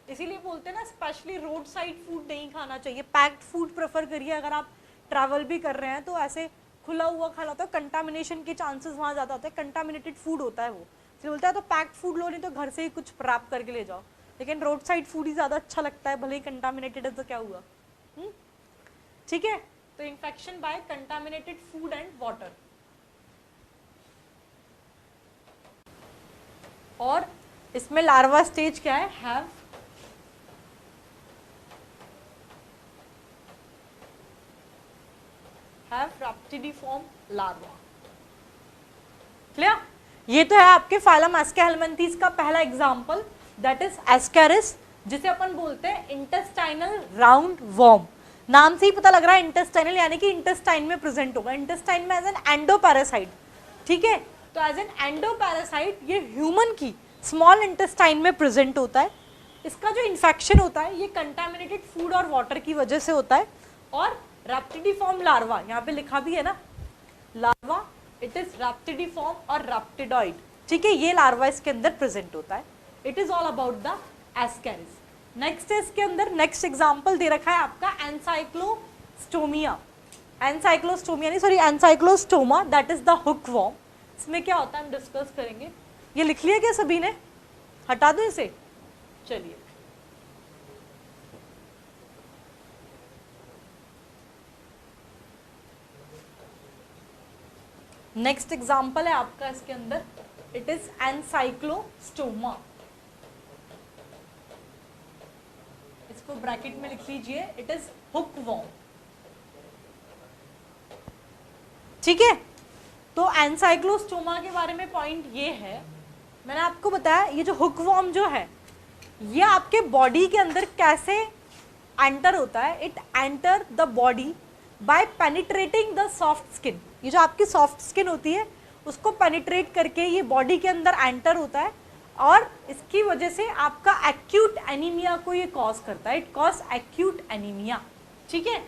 इसीलिए बोलते हैं ना स्पेशली रोड साइड फूड नहीं खाना चाहिए, पैक्ड फूड प्रेफर करिए। अगर आप ट्रैवल भी कर रहे हैं तो ऐसे खुला हुआ खाना होता है, कंटामिनेशन के चांसेस वहाँ ज़्यादा होते हैं, कंटामिनेटेड फूड होता है वो, इसलिए बोलता है तो पैक्ड फूड लो, नहीं तो घर से ही कुछ रैप करके ले जाओ। लेकिन रोड साइड फूड ही ज़्यादा अच्छा लगता है, भले ही कंटामिनेटेड है तो क्या हुआ, ठीक है। तो infection by contaminated food and water. और इसमें लार्वा स्टेज क्या है, हैव हैव रैप्टिडिफॉर्म लार्वा। क्लियर? ये तो है आपके फाइलम एस्केहेलमिन्थेस का पहला एग्जांपल, दैट इज एस्केरिस, जिसे अपन बोलते हैं इंटेस्टाइनल राउंड वर्म। नाम से ही पता लग रहा है इंटेस्टाइनल, यानी कि इंटेस्टाइन में प्रेजेंट होगा, इंटेस्टाइन में एज एन एंडोपैरासाइट। ठीक है, तो एज एन एंडोपैरासाइट ये ह्यूमन की स्मॉल इंटेस्टाइन में प्रेजेंट होता है। इसका जो इन्फेक्शन होता है ये कंटामिनेटेड फूड और वाटर की वजह से होता है। और रैप्टिडिफॉर्म लार्वा, यहाँ पे लिखा भी है ना लार्वा, इट इज रैप्टिडिफॉर्म और रैप्टिडॉइड। ठीक है, ये लार्वा इसके अंदर प्रेजेंट होता है। It is all about the Ascaris. Next है इसके अंदर, नेक्स्ट एग्जांपल दे रखा है आपका एनसाइक्लोस्टोमिया। एनसाइक्लोस्टोमिया नहीं, sorry, ancylostoma, that is the hook worm. इसमें क्या होता है हम डिस्कस करेंगे। ये लिख लिया क्या सभी ने? हटा दो इसे। चलिए, नेक्स्ट एग्जांपल है आपका इसके अंदर, इट इज एनसाइक्लोस्टोमा। इसको ब्रैकेट में लिख लीजिए, इट इज हुक वर्म। ठीक है, तो एनसाइक्लोस्टोमा के बारे में पॉइंट ये है, मैंने आपको बताया ये जो हुक वर्म जो है ये आपके बॉडी के अंदर कैसे एंटर होता है। It enter the body by penetrating the soft skin. ये जो आपकी सॉफ्ट स्किन होती है उसको पेनिट्रेट करके ये बॉडी के अंदर एंटर होता है, और इसकी वजह से आपका एक्यूट एनीमिया को ये कॉज करता है। It cause acute anaemia. ठीक है,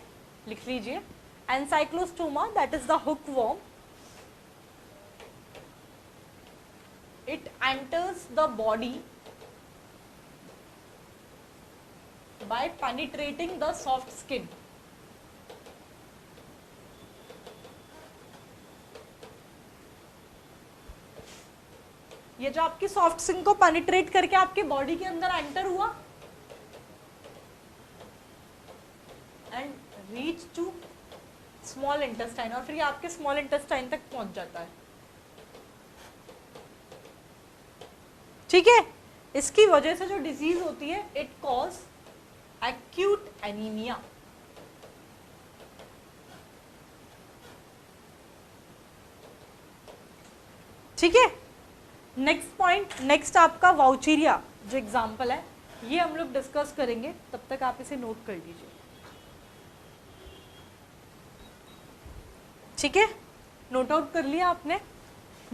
लिख लीजिए ancylostoma, that is the hook worm. It enters the body by penetrating the soft skin. ये जो आपकी सॉफ्ट स्किन को पेनिट्रेट करके आपके बॉडी के अंदर एंटर हुआ and reach to small intestine, और फिर ये आपके स्मॉल इंटेस्टाइन तक पहुंच जाता है। ठीक है, इसकी वजह से जो डिजीज होती है इट कॉज एक्यूट एनीमिया। ठीक है, नेक्स्ट पॉइंट, नेक्स्ट आपका वाउचीरिया जो एग्जाम्पल है ये हम लोग डिस्कस करेंगे, तब तक आप इसे नोट कर लीजिए। ठीक है, नोट आउट कर लिया आपने।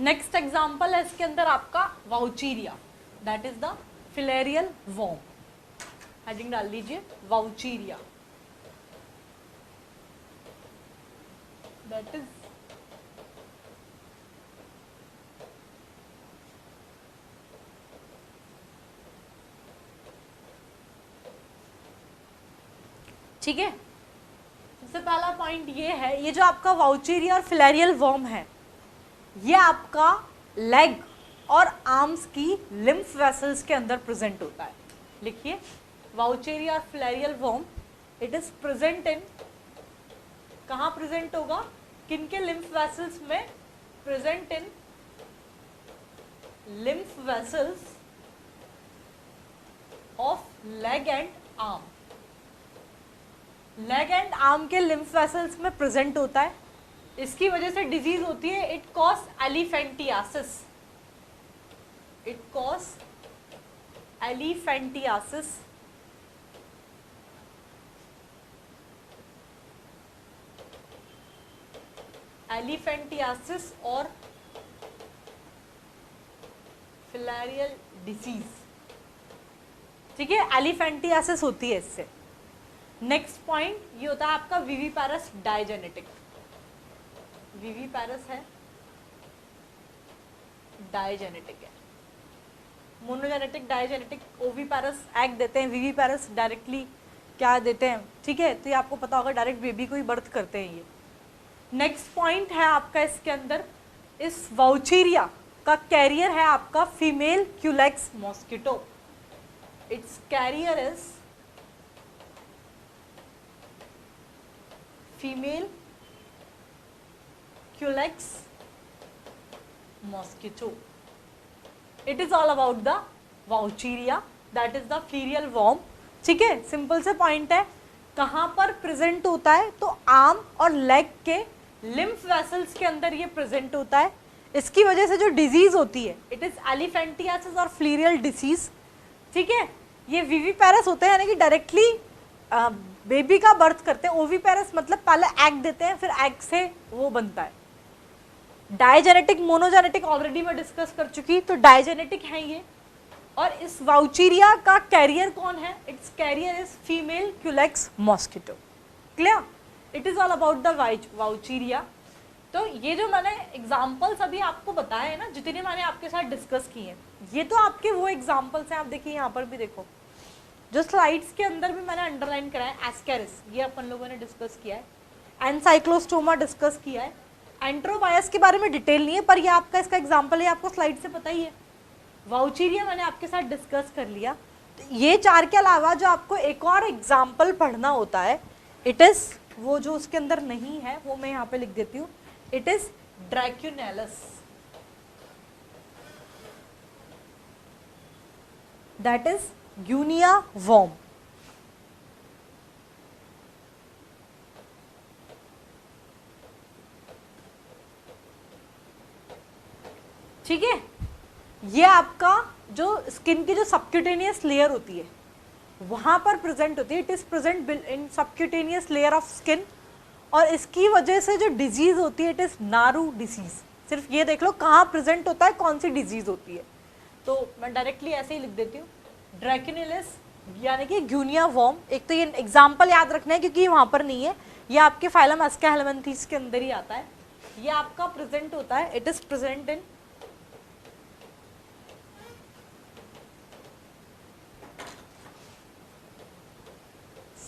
नेक्स्ट एग्जाम्पल है इसके अंदर आपका wuchereria, that is the filarial worm. Heading डाल लीजिए वाउचीरिया, दैट इज ठीक है। सबसे पहला पॉइंट ये है, ये जो आपका वाउचीरिया और फिलेरियल वर्म है ये आपका लेग और आर्म्स की लिम्फ वेसल्स के अंदर प्रेजेंट होता है। लिखिए वाउचीरिया और filarial worm, it is present in, कहाँ प्रेजेंट होगा, किन के लिम्फ वेसल्स में, present in lymph vessels of leg and arm. Leg and arm के लिम्फ वेसल्स में प्रेजेंट होता है। इसकी वजह से डिजीज होती है, it cause elephantiasis, it cause elephantiasis. Elephantiasis और फिलेरियल डिसीज। ठीक है, एलिफेंटियासिस होती है इससे। नेक्स्ट पॉइंट ये होता है आपका विविपैरस डायजेनेटिक। विविपैरस है, डायजेनेटिक है। मोनोजेनेटिक, डायजेनेटिक, ओविपैरस एग देते हैं, विविपैरस डायरेक्टली क्या देते हैं। ठीक है, तो ये आपको पता होगा, डायरेक्ट बेबी को ही बर्थ करते हैं ये। नेक्स्ट पॉइंट है आपका इसके अंदर, इस वाउचीरिया का कैरियर है आपका female culex mosquito. Its carrier is female culex mosquito. It is all about the wuchereria, that is the filarial worm. ठीक है, सिंपल से पॉइंट है, कहाँ पर प्रेजेंट होता है, तो आर्म और लेग के लिम्फ वेसल्स के अंदर ये प्रेजेंट होता है। इसकी वजह से जो डिजीज होती है इट इज एलिफेंटियासिस और फ्लीरियल डिसीज, ठीक है। ये विविपेरस होते हैं, यानी कि डायरेक्टली बेबी का बर्थ करते हैं। ओविपेरस मतलब पहले एग देते हैं, फिर एग से वो बनता है। डायजेनेटिक, मोनोजेनेटिक ऑलरेडी मैं डिस्कस कर चुकी, तो डायजेनेटिक है ये। और इस वाउचीरिया का कैरियर कौन है? Its carrier is female culex mosquito. Clear? It is all about the wuchereria. तो ये जो मैंने एग्जाम्पल्स अभी आपको बताए हैं ना, जितने मैंने आपके साथ डिस्कस किए हैं, ये तो आपके वो एग्जाम्पल्स हैं। आप देखिए यहाँ पर भी देखो, जो स्लाइड्स के अंदर भी मैंने अंडरलाइन करा है, एस्केरिस ये अपन लोगों ने डिस्कस किया है, एनसाइक्लोस्टोमा डिस्कस किया है, एंट्रोबायस के बारे में डिटेल नहीं है, पर ये आपका इसका एग्जाम्पल है, आपको स्लाइड से पता ही है। वाउचीरिया मैंने आपके साथ डिस्कस कर लिया। तो ये चार के अलावा जो आपको एक और एग्जाम्पल पढ़ना होता है, इट इज वो जो उसके अंदर नहीं है वो मैं यहाँ पे लिख देती हूँ, it is dracunculus, that is guinea worm. ठीक है, ये आपका जो स्किन की जो सबक्यूटेनियस लेयर होती है वहां पर प्रेजेंट होती है। It is present in subcutaneous layer of skin, और इसकी वजह से जो डिजीज होती है इट इज नारू डिसीज। सिर्फ ये देख लो कहाँ प्रेजेंट होता है, कौन सी डिजीज होती है। तो मैं डायरेक्टली ऐसे ही लिख देती हूँ, ड्रैक्यूनेलिस यानी कि ग्यूनिया वर्म। एक तो ये एग्जाम्पल याद रखना है क्योंकि वहां पर नहीं है, ये आपके फाइलम एस्केहेलमिन्थीस के अंदर ही आता है। ये आपका प्रेजेंट होता है, it is present in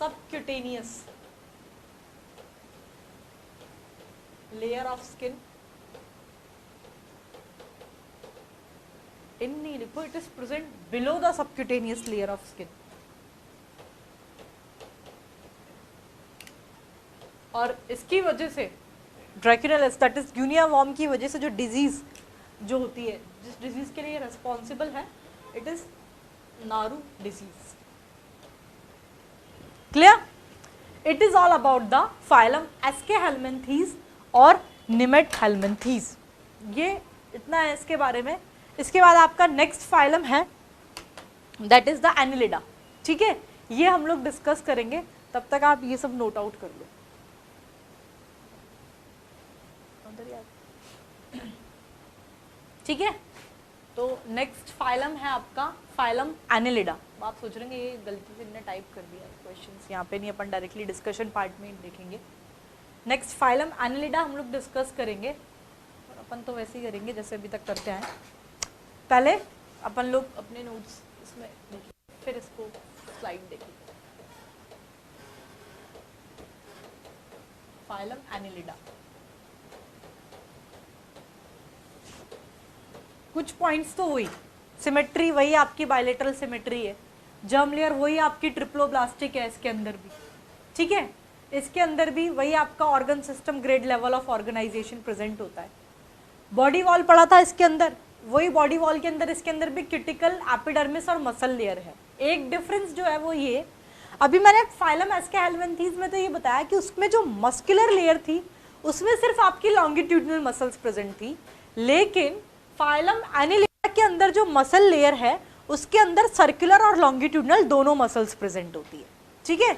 subcutaneous layer of skin in नहीं लिखो, it is present below the subcutaneous layer of skin। और इसकी वजह से ड्रैक्यूनेलिस दैट इज ग्यूनिया वर्म की वजह से जो डिजीज जो होती है, जिस डिजीज के लिए रेस्पॉन्सिबल है, it is naru disease. Clear? It is all about the phylum aschelminthes और निमेटहेलमिन्थीस। ये इतना है इसके बारे में। इसके बाद आपका नेक्स्ट फाइलम है दैट इज द एनिलिडा। ठीक है, ये हम लोग डिस्कस करेंगे, तब तक आप ये सब नोट आउट कर लो। ठीक है, तो नेक्स्ट फाइलम है आपका फाइलम एनिलिडा। आप सोच रहे हैं ये गलती से इन्होंने टाइप कर दिया क्वेश्चंस, यहाँ पे नहीं, अपन डायरेक्टली डिस्कशन पार्ट में देखेंगे। नेक्स्ट फाइलम एनिलिडा हम लोग डिस्कस करेंगे, और अपन तो वैसे ही करेंगे जैसे अभी तक करते हैं। पहले अपन लोग अपने नोट्स इसमें देखिए, फिर इसको स्लाइड देखिए। फाइलम एनिलिडा, कुछ पॉइंट्स तो हुई, सिमेट्री वही आपकी बायलेटरल सिमेट्री है, जर्म लेयर वही आपकी ट्रिप्लोब्लास्टिक है इसके अंदर भी। ठीक है, इसके अंदर भी वही आपका organ system grade level of organisation present होता है। बॉडी वॉल पड़ा था इसके अंदर, वही बॉडी वॉल के अंदर इसके अंदर भी क्यूटिकल, एपिडर्मिस और मसल लेयर है। एक डिफरेंस जो है वो ये, अभी मैंने फाइलम एस्केहेलमिन्थीस में तो ये बताया कि उसमें जो मस्कुलर लेयर थी उसमें सिर्फ आपकी लॉन्गिट्यूडनल मसल्स प्रेजेंट थी, लेकिन फाइलम एनिलिडा के अंदर जो मसल लेयर है उसके अंदर सर्कुलर और लॉन्गिट्यूडनल दोनों मसल्स प्रेजेंट होती है। ठीक है,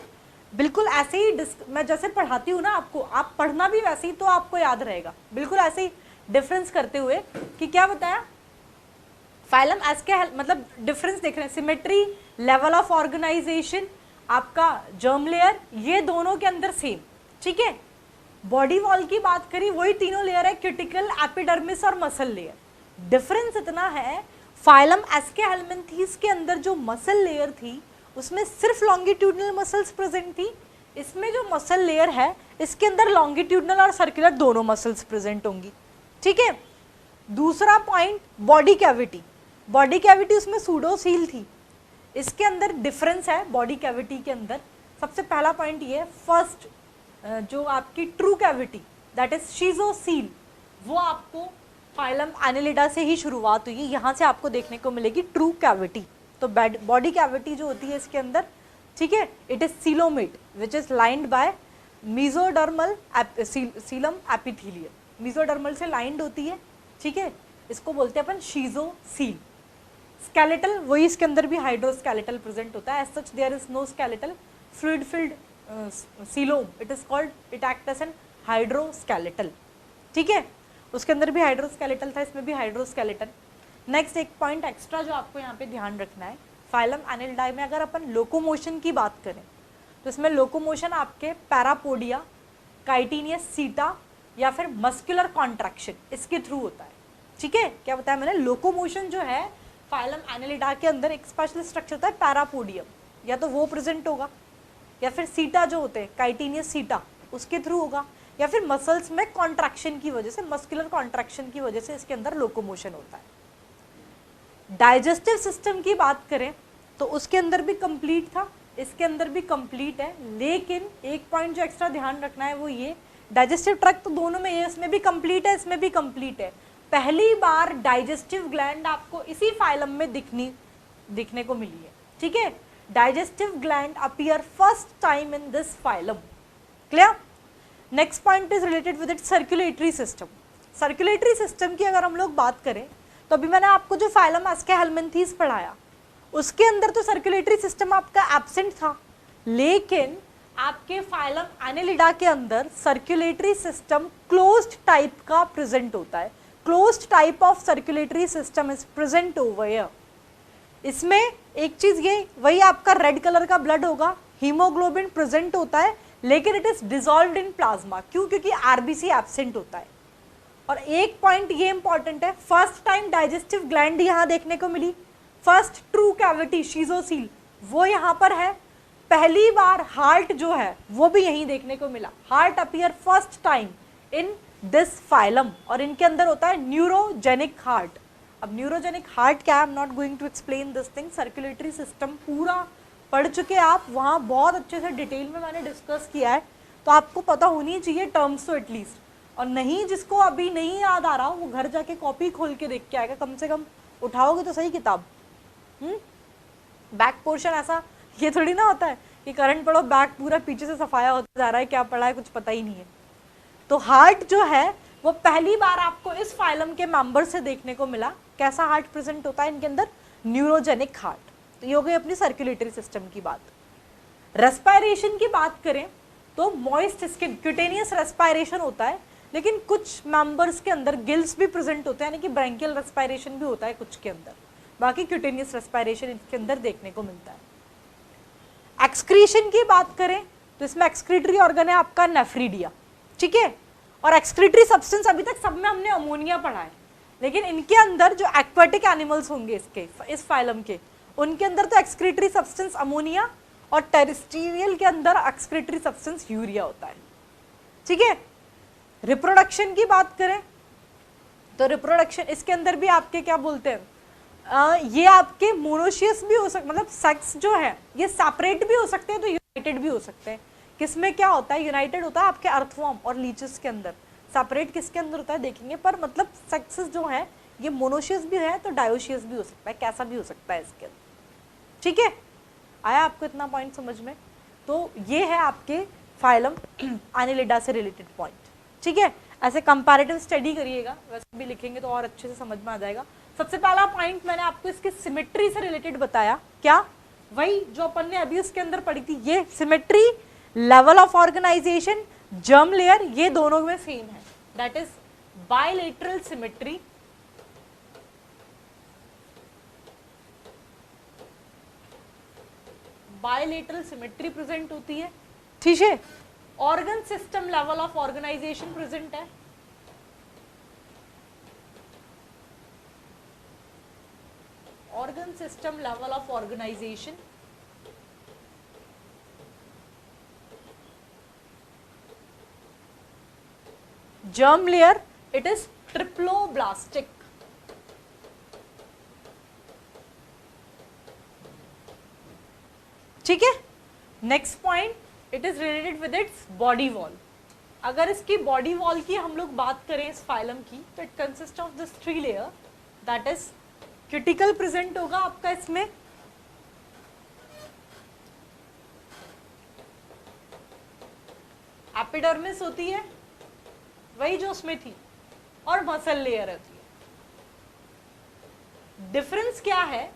बिल्कुल ऐसे ही मैं जैसे पढ़ाती हूँ ना आपको, आप पढ़ना भी वैसे ही तो आपको याद रहेगा। बिल्कुल ऐसे ही डिफरेंस करते हुए कि क्या बताया, फाइलम एस्केहेल मतलब डिफरेंस देख रहे हैं, सिमेट्री, लेवल ऑफ ऑर्गेनाइजेशन, आपका जर्म लेयर, ये दोनों के अंदर सेम। ठीक है, बॉडी वॉल की बात करी वही तीनों लेयर है, क्यूटिकल, एपिडर्मिस और मसल लेयर। डिफरेंस इतना है, फाइलम एस्केहेलमिन्थीस के अंदर जो मसल लेयर थी उसमें सिर्फ लॉन्गिट्यूडनल मसल्स प्रेजेंट थी, इसमें जो मसल लेयर है इसके अंदर लॉन्गिट्यूडनल और सर्कुलर दोनों मसल्स प्रेजेंट होंगी। ठीक है, दूसरा point body cavity, body cavity उसमें सूडोसील थी, इसके अंदर डिफरेंस है बॉडी कैविटी के अंदर। सबसे पहला पॉइंट ये, फर्स्ट जो आपकी ट्रू कैविटी दैट इज शीजोसील, वो आपको फाइलम एनिलिडा से ही शुरुआत हुई, यहाँ से आपको देखने को मिलेगी ट्रू कैविटी। तो बॉडी कैविटी जो होती है इसके अंदर, ठीक है, it is coelomate which is lined by mesodermal coelom epithelium, mesodermal से लाइंड होती है, ठीक है, इसको बोलते हैं अपन शीजोसील। स्केलेटल, वही इसके अंदर भी हाइड्रोस्केलेटल प्रेजेंट होता है, as such there is no skeletal, fluid filled coelom, it is called, it act as an hydroskeletal, ठीक है, उसके अंदर भी हाइड्रोस्केलेटल था, इसमें भी हाइड्रोस्केलेटन। नेक्स्ट एक पॉइंट एक्स्ट्रा जो आपको यहाँ पे ध्यान रखना है, फाइलम एनिलिडाई में अगर अपन लोकोमोशन की बात करें तो इसमें लोकोमोशन आपके पैरापोडिया, काइटिनियस सीटा या फिर मस्कुलर कॉन्ट्रैक्शन इसके थ्रू होता है, ठीक है। क्या बताया मैंने, लोकोमोशन जो है फाइलम एनिलिडा के अंदर एक स्पेशल स्ट्रक्चर होता है पैरापोडियम, या तो वो प्रेजेंट होगा या फिर सीटा जो होते हैं काइटिनियस सीटा उसके थ्रू होगा, या फिर मसल्स में कॉन्ट्रैक्शन की वजह से, मस्कुलर कॉन्ट्रैक्शन की वजह से इसके अंदर लोकोमोशन होता है। डाइजेस्टिव सिस्टम की बात करें तो उसके अंदर भी कंप्लीट था, इसके अंदर भी कंप्लीट है, लेकिन एक पॉइंट जो एक्स्ट्रा ध्यान रखना है वो ये, डाइजेस्टिव ट्रैक्ट तो दोनों में है, इसमें भी कंप्लीट है, इसमें भी कंप्लीट है। पहली बार डाइजेस्टिव ग्लैंड आपको इसी फाइलम में दिखने को मिली है, ठीक है। Digestive gland appear first time in this phylum, clear. Next point is related with its circulatory system. Circulatory system की अगर हम लोग बात करें तो अभी मैंने आपको जो फाइलम एस्केहेलमिन्थीज पढ़ाया उसके अंदर तो सर्कुलेटरी सिस्टम आपका एब्सेंट था, लेकिन आपके फाइलम एनिलिडा के अंदर सर्कुलेटरी सिस्टम क्लोज्ड टाइप का प्रेजेंट होता है, closed type of circulatory system is present over here. इसमें एक चीज ये, वही आपका रेड कलर का ब्लड होगा, हीमोग्लोबिन प्रेजेंट होता है, लेकिन it is dissolved in plasma, क्यों, क्योंकि आरबीसी एब्सेंट होता है। और एक पॉइंट ये इंपॉर्टेंट है, फर्स्ट टाइम डाइजेस्टिव ग्लैंड यहां देखने को मिली, फर्स्ट ट्रू कैविटी शीजोसील वो यहां पर है, पहली बार हार्ट जो है वो भी यहीं देखने को मिला, heart appear first time in this phylum, और इनके अंदर होता है न्यूरोजेनिक हार्ट। अब न्यूरोजेनिक हार्ट क्या है, I am not going to explain this thing, circulatory system पूरा पढ़ चुके आप, वहाँ बहुत अच्छे से डिटेल में मैंने डिस्कस किया है, तो आपको पता होनी चाहिए टर्म्स तो एटलीस्ट, और नहीं जिसको अभी नहीं याद आ रहा वो घर जाके कॉपी खोल के देख के आएगा, कम से कम उठाओगे तो सही किताब। बैक पोर्शन ऐसा ये थोड़ी ना होता है कि करंट पढ़ो बैक पूरा पीछे से सफाया होता जा रहा है, क्या पढ़ा है कुछ पता ही नहीं है। तो हार्ट जो है वो पहली बार आपको इस फाइलम के मेंबर से देखने को मिला। कैसा हार्ट प्रेजेंट होता है इनके अंदर, न्यूरोजेनिक हार्ट। तो ये हो गई अपनी सर्कुलेटरी सिस्टम की बात। रेस्पायरेशन की बात करें तो मॉइस्ट स्किन, क्यूटेनियस रेस्पायरेशन होता है, लेकिन कुछ मेंबर्स के अंदर गिल्स भी प्रेजेंट होते हैं, यानी कि ब्रैंकियल रेस्पायरेशन भी होता है कुछ के अंदर, बाकी क्यूटेनियस रेस्पायरेशन इसके अंदर देखने को मिलता है। एक्सक्रीशन की बात करें तो इसमें एक्सक्रीटरी ऑर्गन है आपका नेफ्रीडिया, ठीक है, और एक्सक्रीटरी सब्सटेंस अभी तक सब में हमने अमोनिया पढ़ा है, लेकिन इनके अंदर जो एक्वेटिक एनिमल्स होंगे इसके, इस फाइलम के, उनके अंदर तो एक्सक्रीटरी सब्सटेंस अमोनिया, और टेरेस्ट्रियल के अंदर एक्सक्रीटरी सब्सटेंस यूरिया होता है, ठीक है। रिप्रोडक्शन की बात करें तो रिप्रोडक्शन इसके अंदर भी आपके क्या बोलते हैं, ये आपके मोनोशियस भी हो सकते, मतलब सेक्स जो है ये सेपरेट भी हो सकते हैं तो यूनाइटेड भी हो सकते हैं। किसमें क्या होता है, यूनाइटेड होता है आपके अर्थवॉर्म और लीचेस के अंदर, सेपरेट किसके अंदर होता है देखेंगे, पर मतलब सेक्सेस जो है ये मोनोशियस भी है तो डायोशियस भी हो सकता है, कैसा भी हो सकता है इसके अंदर, ठीक है। आया आपको इतना पॉइंट समझ में? तो ये है आपके फाइलम एनिलिडा से रिलेटेड पॉइंट, ठीक है। ऐसे कंपैरेटिव स्टडी करिएगा, वैसे भी लिखेंगे तो और अच्छे से समझ में आ जाएगा। सबसे पहला पॉइंट मैंने आपको इसके सिमेट्री से रिलेटेड बताया, क्या, वही जो अपन ने अभी उसके अंदर पढ़ी थी, ये symmetry, level of organisation, germ layer, ये दोनों में सेम है, that is bilateral symmetry, bilateral symmetry present होती है, ठीक है। Organ system level of organisation present है, organ system level of organisation, germ layer, it is triploblastic, ठीक है। Next point, it is related with its body wall. अगर इसकी body wall की हम लोग बात करें इस फाइलम की, तो it consist of this 3 layer, that is cuticle present होगा आपका इसमें, एपिडर्मिस होती है, वही जो उसमें थी, और मसल लेयर होती है। डिफरेंस क्या है,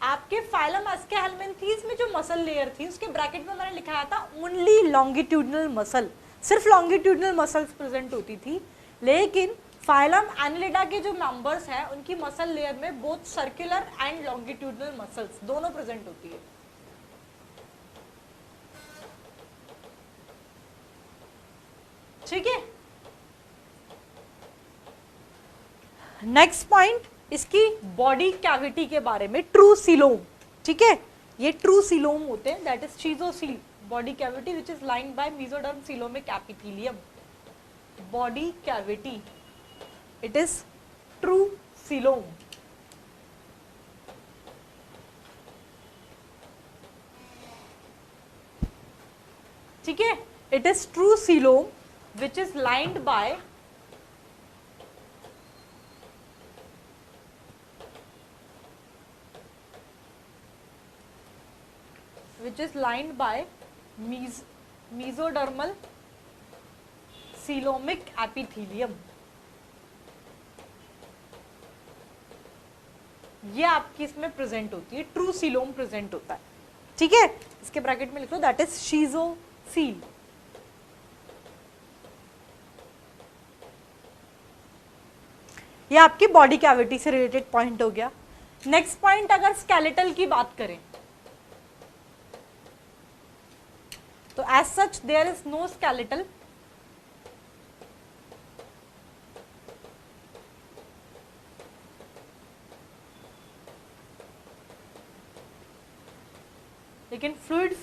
आपके फाइलम एस्केहेलमिन्थीज में जो मसल लेयर थी उसके ब्रैकेट में मैंने लिखाया था ओनली लॉन्गिट्यूडनल मसल, सिर्फ लॉन्गिट्यूडनल मसल्स प्रेजेंट होती थी, लेकिन फाइलम एनिलिडा के जो मेंबर्स हैं उनकी मसल लेयर में both circular and longitudinal muscles दोनों प्रेजेंट होती है। ठीक है, नेक्स्ट पॉइंट इसकी बॉडी कैविटी के बारे में, ट्रू सीलोम। ठीक है, ये ट्रू सीलोम होते हैं, दैट इज शीजोसील body cavity which is lined by mesoderm coelomic epithelium. Body cavity, it is true coelom. ठीक है, it is true coelom which is lined by which is lined by mesodermal coelomic epithelium। ये आपकी इसमें present होती है, true coelom present होता है। ठीक है, इसके ब्रैकेट में लिख लो दैट इज शीजोसील। ये आपकी बॉडी कैविटी से रिलेटेड पॉइंट हो गया। नेक्स्ट पॉइंट, अगर स्केलेटल की बात करें तो as such there is no skeletal, लेकिन फ्लूइड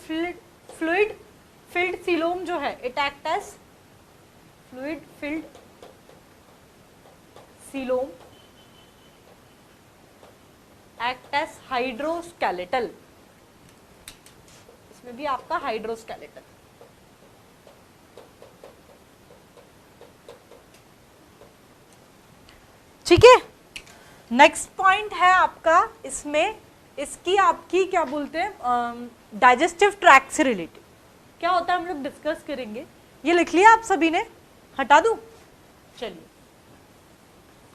फिल्ड सीलोम जो है it act as fluid filled coelom act as hydroskeletal, इसमें भी आपका हाइड्रोस्केलेटल। ठीक है, नेक्स्ट पॉइंट है आपका इसमें, इसकी आपकी क्या बोलते हैं, डाइजेस्टिव ट्रैक्ट से रिलेटेड क्या होता है हम लोग डिस्कस करेंगे। ये लिख लिया आप सभी ने, हटा दूं? चलिए,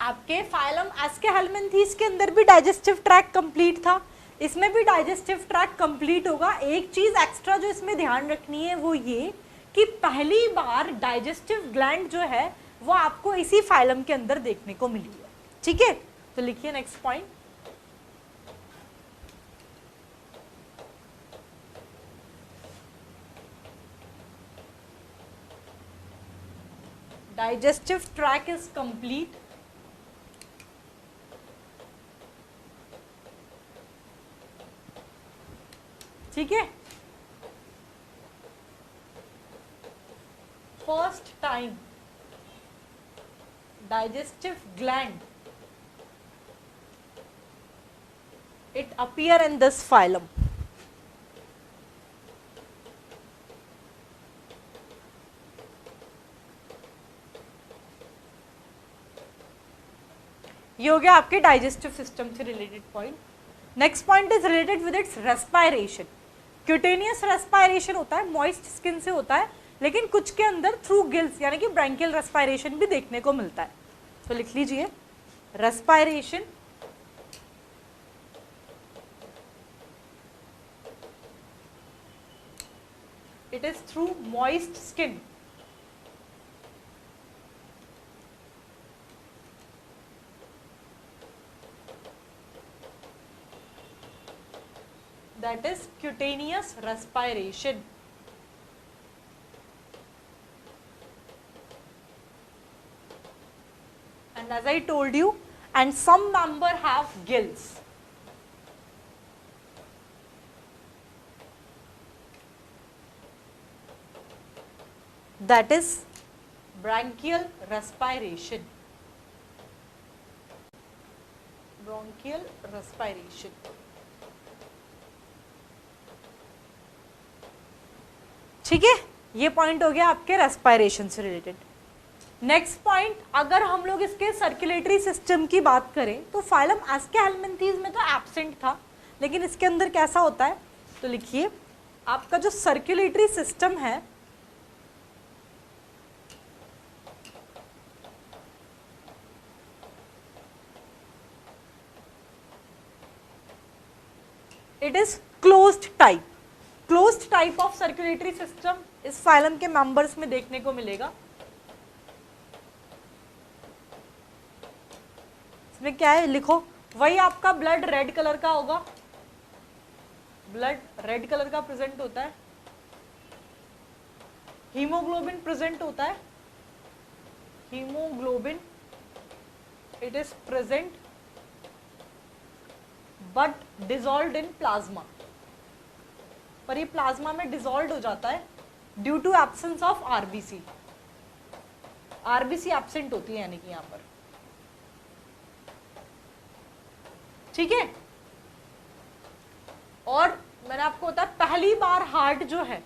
आपके फाइलम एस्केहेलमिन्थीज के अंदर भी डाइजेस्टिव ट्रैक्ट कंप्लीट था, इसमें भी डाइजेस्टिव ट्रैक्ट कंप्लीट होगा। एक चीज एक्स्ट्रा जो इसमें ध्यान रखनी है वो ये कि पहली बार डाइजेस्टिव ग्लैंड जो है वो आपको इसी फाइलम के अंदर देखने को मिली है। ठीक है, तो लिखिए next point, digestive track is complete ठीक है, first time digestive gland it appear in this phylum। ये हो गया आपके डाइजेस्टिव सिस्टम से related point. Next point is related with its respiration. Cutaneous respiration होता है, मॉइस्ट स्किन से होता है, लेकिन कुछ के अंदर थ्रू गिल्स यानी कि ब्रैंकियल रेस्पायरेशन भी देखने को मिलता है। तो लिख लीजिए respiration it is through moist skin. That is cutaneous respiration। And as I told you, and some member have gills। That is bronchial respiration। Bronchial respiration। ठीक है, ये पॉइंट हो गया आपके रेस्पायरेशन से रिलेटेड। नेक्स्ट पॉइंट, अगर हम लोग इसके सर्कुलेटरी सिस्टम की बात करें तो फाइलम एस्केहेलमिन्थीज में तो एब्सेंट था, लेकिन इसके अंदर कैसा होता है, तो लिखिए आपका जो सर्कुलेटरी सिस्टम है it is closed type. Closed type of circulatory system इस फाइलम के मेंबर्स में देखने को मिलेगा. इसमें क्या है लिखो, वही आपका ब्लड रेड कलर का होगा, ब्लड रेड कलर का प्रेजेंट होता है. हीमोग्लोबिन प्रेजेंट होता है, haemoglobin it is present but dissolved in plasma. पर ये प्लाज्मा में डिसॉल्व हो जाता है due to absence of RBC. RBC absent होती है यानी कि यहां पर. ठीक है. और मैंने आपको बताया पहली बार हार्ट जो है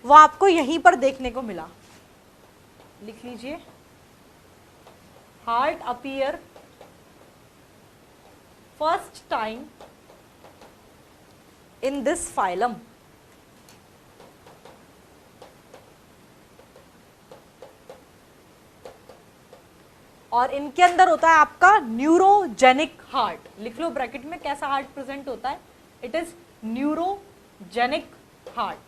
वो आपको यहीं पर देखने को मिला. लिख लीजिए, heart appear first time in this phylum. और इनके अंदर होता है आपका न्यूरोजेनिक हार्ट. लिख लो ब्रैकेट में कैसा हार्ट प्रेजेंट होता है, इट इज न्यूरोजेनिक हार्ट.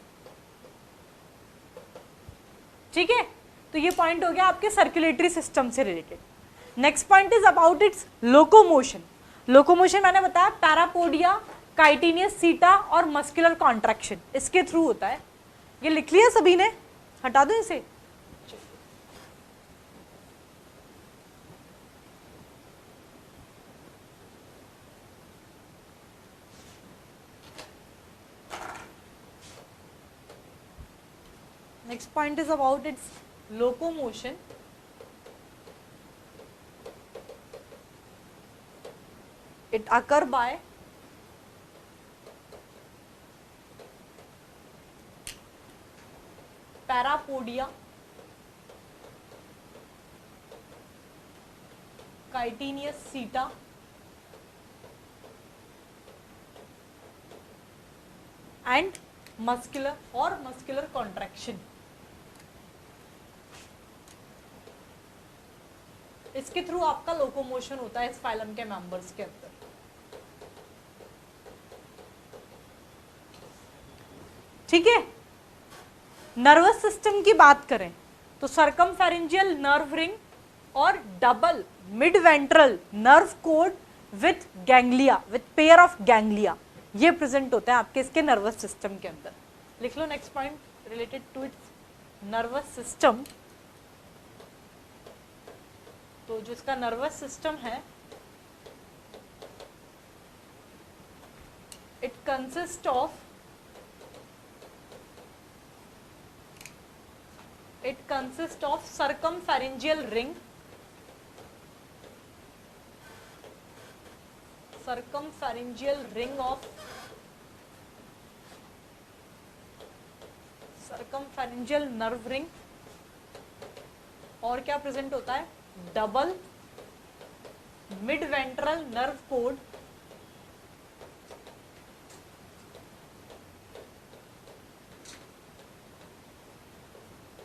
ठीक है. तो ये पॉइंट हो गया आपके सर्कुलेटरी सिस्टम से related. Next point is about it's locomotion. Locomotion मैंने बताया पैरापोडिया, काइटिनियस सीटा और मस्कुलर कॉन्ट्रैक्शन इसके थ्रू होता है. ये लिख लिया सभी ने, हटा दो इसे. Next point is about its locomotion. It occur by parapodia, chitinous seta, and muscular or muscular contraction. इसके थ्रू आपका लोकोमोशन होता है इस फाइलम के मेंबर्स के अंदर. ठीक है. नर्वस सिस्टम की बात करें तो सर्कमफेरेंजियल नर्व रिंग और double mid ventral nerve cord with ganglia, with pair of ganglia, ये प्रेजेंट होते हैं आपके इसके नर्वस सिस्टम के अंदर. लिख लो next point related to its nervous system. तो जो इसका नर्वस सिस्टम है it consist of circumpharyngeal ring, circumpharyngeal nerve ring, और क्या प्रेजेंट होता है, double mid ventral nerve cord,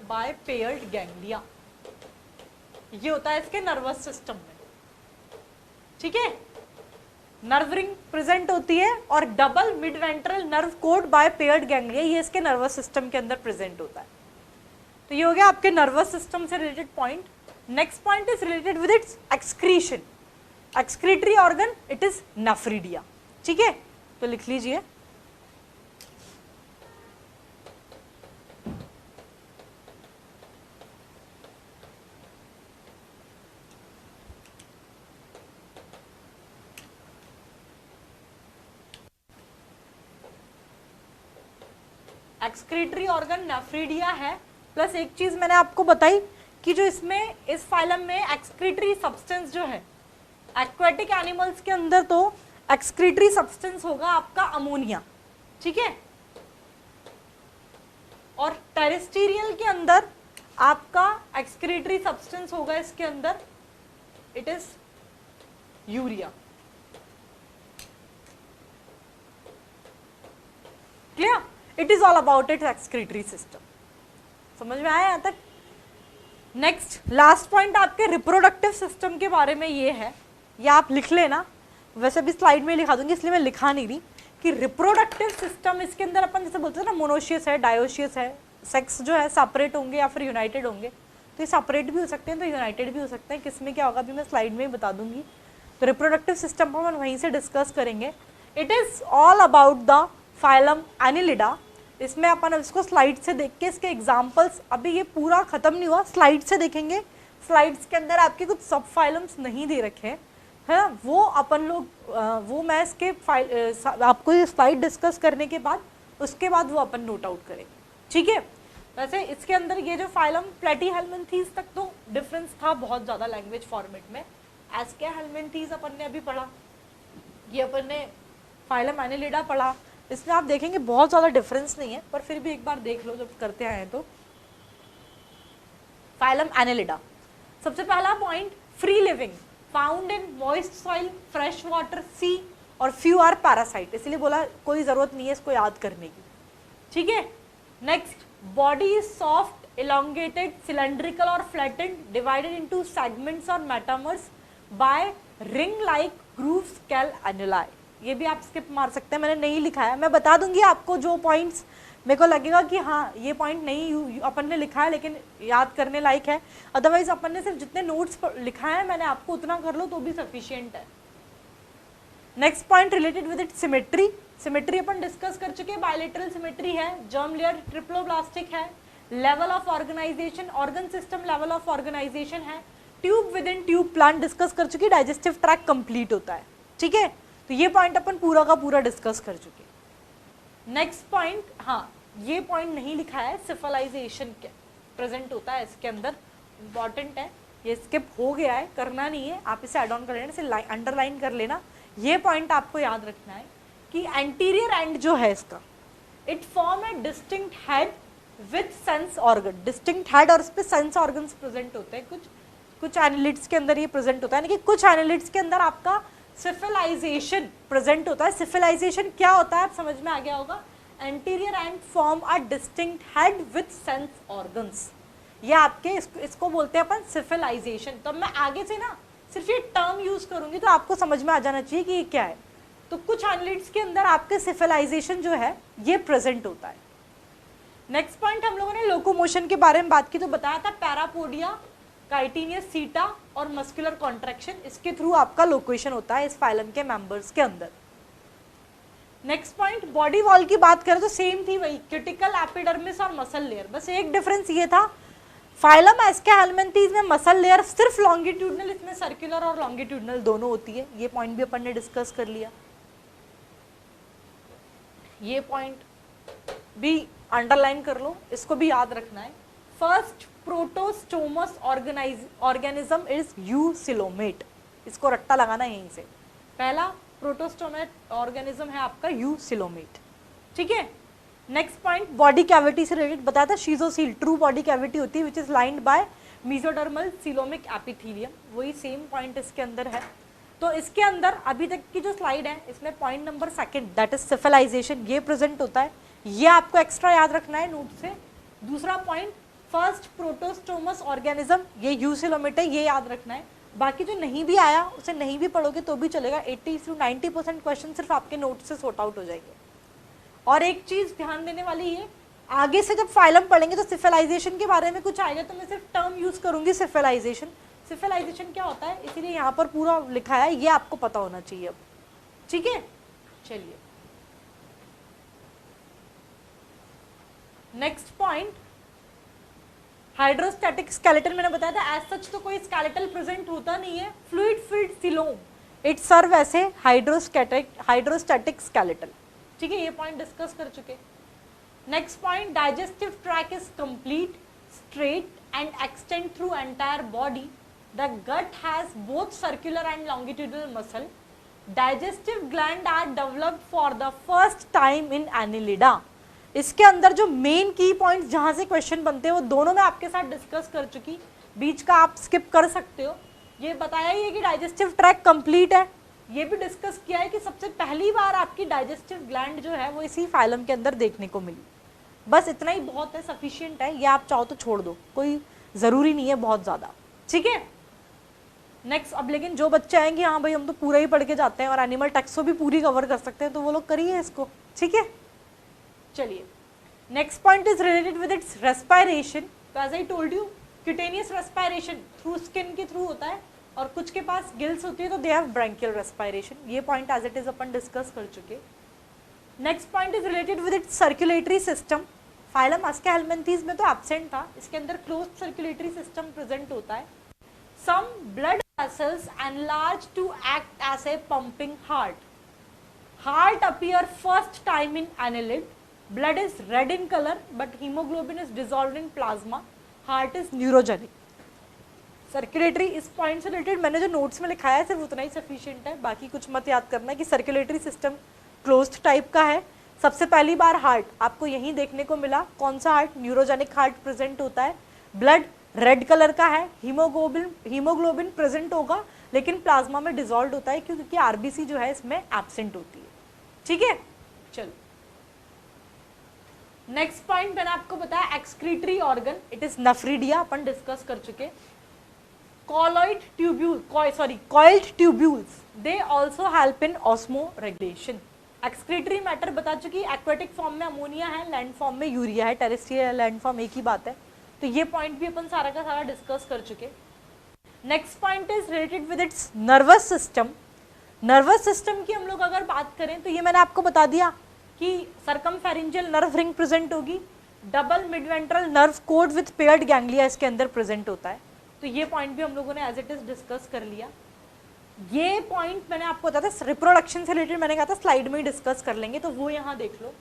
by paired ganglia. ये होता है इसके नर्वस सिस्टम में. ठीक है. नर्व रिंग प्रेजेंट होती है और double mid ventral nerve cord by paired ganglia, ये इसके नर्वस सिस्टम के अंदर प्रेजेंट होता है. तो ये हो गया आपके नर्वस सिस्टम से related point. Next point is related with it's excretion. Excretory organ it is nephridia. ठीक है. तो लिख लीजिए, एक्सक्रीटरी ऑर्गन नेफ्रिडिया है. प्लस एक चीज मैंने आपको बताई कि जो इसमें इस फाइलम में एक्सक्रीटरी सब्सटेंस जो है, एक्वेटिक एनिमल्स के अंदर तो एक्सक्रीटरी सब्सटेंस होगा आपका अमोनिया. ठीक है. और टेरेस्ट्रियल के अंदर आपका एक्सक्रीटरी सब्सटेंस होगा इसके अंदर, it is urea. Clear. It is all about it excretory system. समझ में आया यहां तक. नेक्स्ट लास्ट पॉइंट आपके रिप्रोडक्टिव सिस्टम के बारे में ये है, या आप लिख लेना, वैसे भी स्लाइड में लिखा दूंगी इसलिए मैं लिखा नहीं रही कि रिप्रोडक्टिव सिस्टम इसके अंदर अपन जैसे बोलते हैं ना मोनोशियस है, डायोशियस है, सेक्स जो है सेपरेट होंगे या फिर यूनाइटेड होंगे, तो ये सेपरेट भी हो सकते हैं तो यूनाइटेड भी हो सकते हैं, किसमें क्या होगा अभी मैं स्लाइड में ही बता दूंगी। तो रिप्रोडक्टिव सिस्टम हम वहीं से डिस्कस करेंगे। It is all about the phylum Annelida. इसमें अपन इसको स्लाइड से देख के इसके एग्जाम्पल्स, अभी ये पूरा खत्म नहीं हुआ, स्लाइड से देखेंगे। स्लाइड्स के अंदर आपके कुछ सब फाइलम्स नहीं दे रखे हैं, है ना, वो अपन लोग वो मैं इसके आपको ये स्लाइड डिस्कस करने के बाद उसके बाद वो अपन नोट आउट करेंगे, ठीक है। वैसे इसके अंदर ये जो फाइलम प्लेटीहेल्मिन्थीज तक तो डिफरेंस था बहुत ज़्यादा लैंग्वेज फॉर्मेट में। एस्केहेल्मिन्थीज अपन ने अभी पढ़ा, ये अपन ने फाइलम एनिलिडा पढ़ा, इसमें आप देखेंगे बहुत ज़्यादा डिफरेंस नहीं है, पर फिर भी एक बार देख लो जब करते आए तो। फाइलम एनिलिडा, सबसे पहला point, free living, found in moist soil, fresh water, sea, और फ्यू आर पैरासाइट, इसलिए बोला कोई ज़रूरत नहीं है इसको याद करने की, ठीक है। Next, body is soft, elongated, cylindrical और flattened, divided into segments और metamers by ring-like grooves called annuli। ये भी आप स्किप मार सकते हैं, मैंने नहीं लिखा है, मैं बता दूंगी आपको जो पॉइंट्स मेरे को लगेगा कि हाँ ये पॉइंट नहीं अपन ने लिखा है लेकिन याद करने लायक है, अदरवाइज अपन ने सिर्फ जितने नोट्स लिखा है मैंने आपको उतना कर लो तो भी सफिशियंट है। Next point related with it symmetry, symmetry अपन डिस्कस कर चुके हैं, बायलेटरल सिमेट्री है, जर्म लेयर ट्रिप्लोब्लास्टिक है, level of organisation, organ system level of organisation है, tube within tube plant discuss कर चुके, डाइजेस्टिव ट्रैक कंप्लीट होता है, ठीक है। तो ये पॉइंट अपन पूरा का पूरा डिस्कस कर चुके। नेक्स्ट पॉइंट, हाँ ये पॉइंट नहीं लिखा है, सिफलाइजेशन के प्रेजेंट होता है इसके अंदर, इंपॉर्टेंट है, ये स्किप हो गया है, करना नहीं है, आप इसे एड ऑन कर लेना, इसे अंडरलाइन कर लेना। ये पॉइंट आपको याद रखना है कि एंटीरियर एंड जो है इसका, it form A distinct head with sense organ, distinct head और इस पे सेंस ऑर्गन्स प्रेजेंट होते हैं, कुछ एनालिट्स के अंदर ये प्रेजेंट होता है, यानी कि कुछ एनालिट्स के अंदर आपका सिफिलाइजेशन प्रेजेंट होता है। सिफिलाइजेशन क्या होता है आप समझ में आ गया होगा, anterior and form a distinct head with sense organs, ये आपके इसको बोलते हैं अपन सिफिलाइजेशन। तो मैं आगे से ना सिर्फ ये टर्म यूज करूंगी तो आपको समझ में आ जाना चाहिए कि ये क्या है। तो कुछ एनालिट्स के अंदर आपके सिफिलाइजेशन जो है ये प्रेजेंट होता है। नेक्स्ट पॉइंट, हम लोगों ने लोकोमोशन के बारे में बात की तो बताया था पैरापोडिया, काइटिनियस सीटा और मस्कुलर कॉन्ट्रैक्शन, इसके थ्रू आपका लोकेशन होता है इस फाइलम के मेंबर्स के अंदर। नेक्स्ट पॉइंट, बॉडी वॉल की बात करें तो सेम थी वही, क्यूटिकल, एपिडर्मिस और मसल लेयर, बस एक डिफरेंस ये था, फाइलम एस्केहेल्मिन्थीज में मसल लेयर सिर्फ लॉन्गिट्यूडनल, इसमें सर्कुलर और लॉन्गिट्यूडनल दोनों होती है, ये पॉइंट भी अपन ने डिस्कस कर लिया। ये पॉइंट भी अंडरलाइन कर लो, इसको भी याद रखना है। First protostomes organism is eucoelomate, इसको रट्टा लगाना है यहीं से, पहला प्रोटोस्टोमेट ऑर्गेनिज्म है आपका यूसिलोमेट, ठीक है। नेक्स्ट पॉइंट, बॉडी कैविटी से रिलेटेड बताया था, शीजोसील ट्रू बॉडी कैविटी होती है which is lined bye mesodermal coelomic epithelium, वही सेम पॉइंट इसके अंदर है। तो इसके अंदर अभी तक की जो स्लाइड है इसमें point number second that is cephalization, ये प्रेजेंट होता है, ये आपको एक्स्ट्रा याद रखना है नोट से। दूसरा पॉइंट, फर्स्ट प्रोटोस्टोमस ऑर्गेनिज्म, ये यूसिलोमेट है, ये याद रखना है। बाकी जो नहीं भी आया उसे नहीं भी पढ़ोगे तो भी चलेगा, 80 से 90% क्वेश्चन सिर्फ आपके नोट से सॉर्ट आउट हो जाएंगे। और एक चीज ध्यान देने वाली है, आगे से जब फाइलम पढ़ेंगे तो सिफिलाइजेशन के बारे में कुछ आएगा तो मैं सिर्फ टर्म यूज करूंगी सिफिलाइजेशन, सिफिलाइजेशन क्या होता है इसीलिए यहाँ पर पूरा लिखा है, ये आपको पता होना चाहिए अब, ठीक है। चलिए नेक्स्ट पॉइंट, हाइड्रोस्टैटिक स्केलेटन, मैंने बताया था एज सच तो कोई स्केलेटल प्रेजेंट होता नहीं है, fluid filled coelom, it serve as a hydrostatic skeleton, ठीक है, ये पॉइंट डिस्कस कर चुके। Next point, digestive track is complete, straight and extend through entire body, the gut has both circular and longitudinal muscle, digestive gland are developed for the first time in Annelida. इसके अंदर जो main की points जहां से question बनते हैं वो दोनों मैं आपके साथ डिस्कस कर चुकी, बीच का आप स्किप कर सकते हो। ये बताया ही है कि डाइजेस्टिव ट्रैक कंप्लीट है, ये भी डिस्कस किया है कि सबसे पहली बार आपकी डाइजेस्टिव ग्लैंड जो है वो इसी फाइलम के अंदर देखने को मिली, बस इतना ही बहुत है, सफिशिएंट है, ये आप चाहो तो छोड़ दो, कोई ज़रूरी नहीं है बहुत ज़्यादा, ठीक है। नेक्स्ट, अब लेकिन जो बच्चे आएंगे हाँ भाई हम तो पूरा ही पढ़ के जाते हैं और एनिमल टैक्सो भी पूरी कवर कर सकते हैं, तो वो लोग करिए इसको, ठीक है। चलिए, next point is related with its respiration. तो as I told you, cutaneous respiration through skin के थ्रू होता है, और कुछ के पास गिल्स होती है तो दे हैव ब्रैंकियल रेस्पायरेशन। ये पॉइंट एज इट इज अपन डिस्कस कर चुके। Next point is related with its circulatory system. Phylum Aschelminthes में तो एब्सेंट था, इसके अंदर क्लोज्ड सर्कुलेटरी सिस्टम प्रेजेंट होता है। Some blood vessels enlarge to act as a pumping heart. Heart appear first time in annelid. Blood is red in color, but hemoglobin is dissolved in plasma. Heart is neurogenic. Circulatory, इस point से related मैंने जो notes में लिखाया है सिर्फ उतना ही sufficient है, बाकी कुछ मत याद करना कि सर्कुलेटरी सिस्टम क्लोज्ड टाइप का है। सबसे पहली बार हार्ट आपको यहीं देखने को मिला, कौन सा हार्ट, न्यूरोजेनिक हार्ट प्रेजेंट होता है। ब्लड रेड कलर का है, हीमोग्लोबिन प्रेजेंट होगा लेकिन प्लाज्मा में डिसॉल्व होता है क्योंकि आरबीसी जो है इसमें एब्सेंट होती है, ठीक है। चलो, नेक्स्ट पॉइंट मैंने आपको बताया excretory organ, it is nephridia, upon discuss कर चुके। Coiled tubules they also help in osmo regulation. Excretory matter बता चुकी, एक्वेटिक फॉर्म में अमोनिया है, लैंड फॉर्म में यूरिया है, टेरेस्ट्रियल लैंड फॉर्म एक ही बात है, तो ये पॉइंट भी अपन सारा का सारा डिस्कस कर चुके। Next point is related with it's nervous system. Nervous system की हम लोग अगर बात करें तो ये मैंने आपको बता दिया कि सर्कमफेरेंजियल नर्व रिंग प्रेजेंट होगी, double midventral nerve cord with paired ganglia इसके अंदर प्रेजेंट होता है, तो ये पॉइंट भी हम लोगों ने एज इट इज डिस्कस कर लिया। ये पॉइंट मैंने आपको बताया था रिप्रोडक्शन से रिलेटेड, मैंने कहा था स्लाइड में ही डिस्कस कर लेंगे, तो वो यहाँ देख लो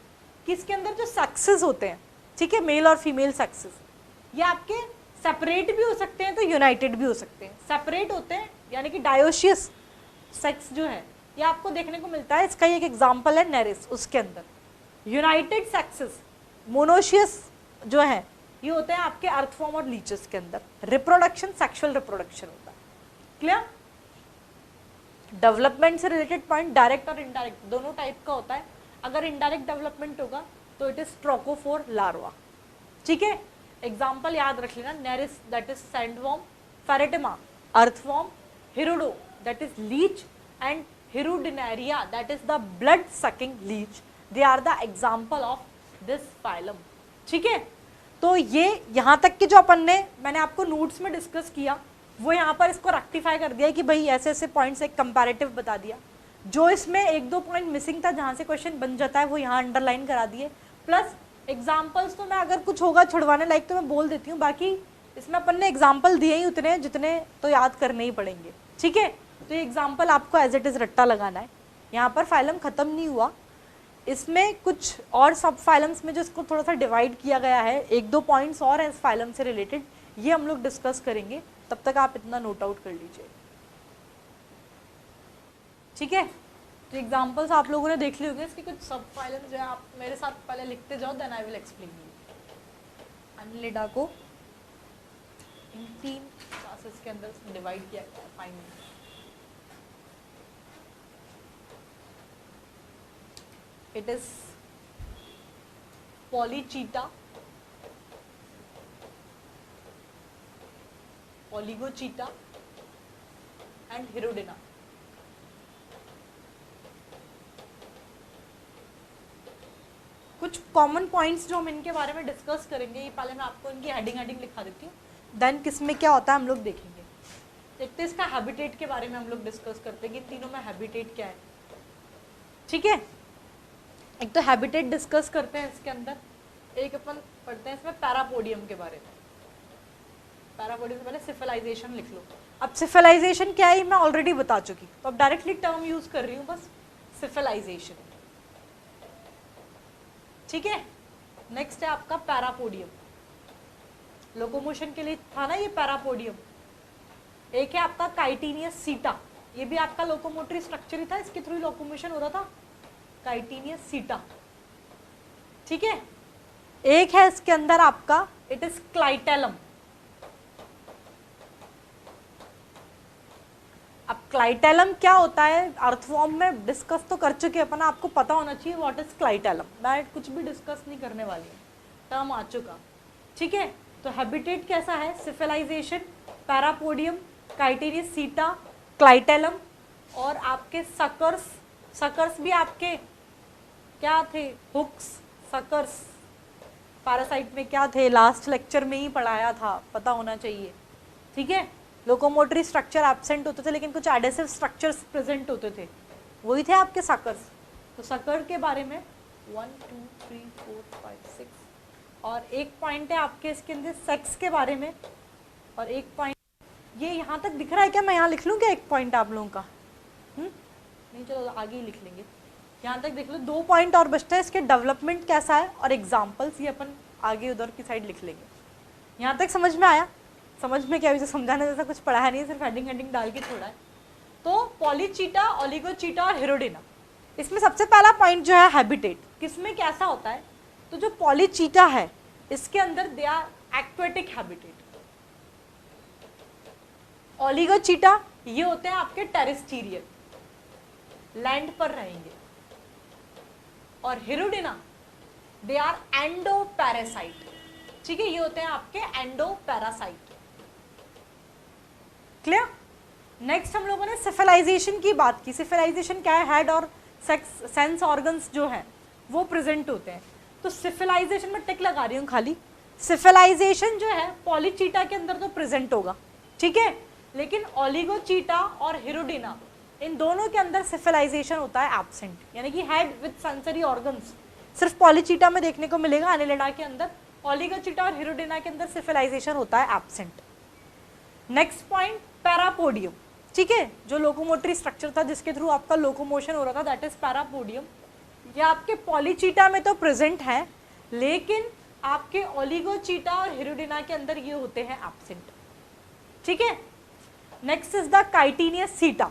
कि इसके अंदर जो सेक्सेस होते हैं, ठीक है, मेल और फीमेल सेक्सेस, ये आपके सेपरेट भी हो सकते हैं तो यूनाइटेड भी हो सकते हैं। सेपरेट होते हैं यानी कि डायोशियस सेक्स जो है ये आपको देखने को मिलता है, इसका एक एग्जांपल है नेरिस, उसके अंदर। यूनाइटेड सेक्सेस मोनोशियस जो है ये होते हैं आपके अर्थवॉर्म और लीचेस के अंदर। रिप्रोडक्शन सेक्सुअल रिप्रोडक्शन होता है, क्लियर। डेवलपमेंट से रिलेटेड पॉइंट डायरेक्ट और इनडायरेक्ट दोनों टाइप का होता है। अगर इनडायरेक्ट डेवलपमेंट होगा तो इट इज ट्रोकोफोर लार्वा, ठीक है। एग्जाम्पल याद रख लेना, Nereis that is sandworm, Pheretima earthworm, Hirudo that is leech and Hirudinaria that is the blood sucking leech, they are the example of this phylum, ठीक है। तो ये यहाँ तक के जो अपन ने मैंने आपको नोट्स में डिस्कस किया वो यहाँ पर इसको रेक्टिफाई कर दिया कि भाई ऐसे ऐसे पॉइंट्स, एक कंपैरेटिव बता दिया। जो इसमें एक दो पॉइंट मिसिंग था जहाँ से क्वेश्चन बन जाता है वो यहाँ अंडरलाइन करा दिए, प्लस एग्जाम्पल्स तो मैं अगर कुछ होगा छुड़वाने लायक तो मैं बोल देती हूँ, बाकी इसमें अपन ने एग्जाम्पल दिए ही उतने जितने तो याद करने ही पड़ेंगे, ठीक है। तो ये एग्जाम्पल आपको एज इट इज रट्टा लगाना है। यहाँ पर फाइलम खत्म नहीं हुआ, इसमें कुछ और सब फाइलम्स में जो इसको थोड़ा सा डिवाइड किया गया है, एक दो पॉइंट्स और हैं इस फाइलम से रिलेटेड, ये हम लोग डिस्कस करेंगे, तब तक आप इतना नोट आउट कर लीजिए, ठीक है। तो एग्जांपल्स आप लोगों ने देख लिए होंगे, इसके कुछ सब फाइलम जो है आप मेरे साथ पहले लिखते जाओ, then I will explain you. Annelida को इन 3 क्लासेस के अंदर डिवाइड किया गया है finally. It is Polychaeta, Oligochaeta and Hirudinea. कुछ कॉमन पॉइंट्स जो हम इनके बारे में डिस्कस करेंगे, ये पहले मैं आपको इनकी हेडिंग लिखा देती हूँ, देन किस में क्या होता है हम लोग देखेंगे। देखते हैं इसका हैबिटेट के बारे में हम लोग डिस्कस करते हैं कि तीनों में हैबिटेट क्या है, ठीक है। एक तो हैबिटेट डिस्कस करते हैं इसके अंदर, एक अपन पढ़ते हैं इसमें पैरापोडियम के बारे में। पैरापोडियम से पहले सिफिलाइजेशन लिख लो। अब सिफिलाइजेशन क्या है मैं ऑलरेडी बता चुकी, तो अब डायरेक्टली टर्म यूज कर रही हूँ बस, सिफिलाइजेशन, ठीक है। नेक्स्ट है आपका पैरापोडियम, लोकोमोशन के लिए था ना ये पैरापोडियम। एक है आपका काइटिनियस सीटा, ये भी आपका लोकोमोटरी स्ट्रक्चर ही था, इसके थ्रू लोकोमोशन हो रहा था, काइटिनियस सीटा, ठीक है। एक है इसके अंदर आपका इट इज क्लाइटेलम। अब क्लाइटेलम क्या होता है अर्थवॉर्म में डिस्कस तो कर चुके अपन, आपको पता होना चाहिए व्हाट इज क्लाइटेलम, मैं कुछ भी डिस्कस नहीं करने वाली हूँ, टर्म आ चुका, ठीक है। तो हैबिटेट कैसा है, सिफिलाइजेशन, पैरापोडियम, काइटिनियस सीटा, क्लाइटेलम, और आपके सकर्स भी आपके क्या थे, हुक्स, सकर्स पैरासाइट में क्या थे, लास्ट लेक्चर में ही पढ़ाया था, पता होना चाहिए, ठीक है। लोकोमोटरी स्ट्रक्चर एब्सेंट होते थे लेकिन कुछ एडेसिव स्ट्रक्चर्स प्रेजेंट होते थे, वही थे आपके सकर्स। तो सकर के बारे में 1 2 3 4 5 6, और एक पॉइंट है आपके इसके अंदर सेक्स के बारे में, और एक पॉइंट ये यहाँ तक दिख रहा है क्या, मैं यहाँ लिख लूँ क्या एक पॉइंट आप लोगों का? नहीं चलो आगे ही लिख लेंगे, यहाँ तक देख लो। 2 पॉइंट और बचता है, इसके डेवलपमेंट कैसा है और एग्जाम्पल्स, ये अपन आगे उधर की साइड लिख लेंगे। यहाँ तक समझ में आया? समझ में क्या, अभी तो समझाने जैसा कुछ पढ़ा है नहीं, सिर्फ हेडिंग डाल के छोड़ा है। तो पॉलीचीटा, ओलिगोचीटा और हिरोडिना, इसमें सबसे पहला पॉइंट जो है हैबिटेट, किसमें कैसा होता है, तो जो पॉलीचीटा है इसके अंदर दे आर एक्वेटिक हैबिटेट, ओलिगोचीटा ये होते हैं आपके टेरेस्ट्रियल, लैंड पर रहेंगे, और हिरोडिना दे आर एंडोपैरासाइट, ठीक है, ये होते हैं आपके एंडोपैरासाइट। क्लियर? नेक्स्ट हम लोगों ने सिफिलाइजेशन की बात की। सिफिलाइजेशन क्या है, हेड और सेंस ऑर्गन्स जो है वो प्रेजेंट होते हैं। तो सिफिलाइजेशन में टिक लगा रही हूँ खाली, सिफिलाइजेशन जो है पॉलीचीटा के अंदर तो प्रेजेंट होगा, ठीक है, लेकिन ओलिगोचीटा और हिरोडिना इन दोनों के अंदर सिफिलाइजेशन होता है एब्सेंट, यानी कि हेड विद सेंसरी ऑर्गन्स सिर्फ पॉलीचीटा में देखने को मिलेगा, एनेलिडा के अंदर, ओलिगोचीटा और हिरोडिना के अंदर सिफिलाइजेशन होता है एब्सेंट। नेक्स्ट पॉइंट पैरापोडियम, ठीक है, जो लोकोमोटरी स्ट्रक्चर था जिसके थ्रू आपका लोकोमोशन हो रहा था, दैट इज पैरापोडियम। ये आपके पॉलीचीटा में तो प्रेजेंट है लेकिन आपके ओलिगोचीटा और हिरोडिना के अंदर ये होते हैं एब्सेंट, ठीक है। नेक्स्ट इज द काइटिनियस सीटा।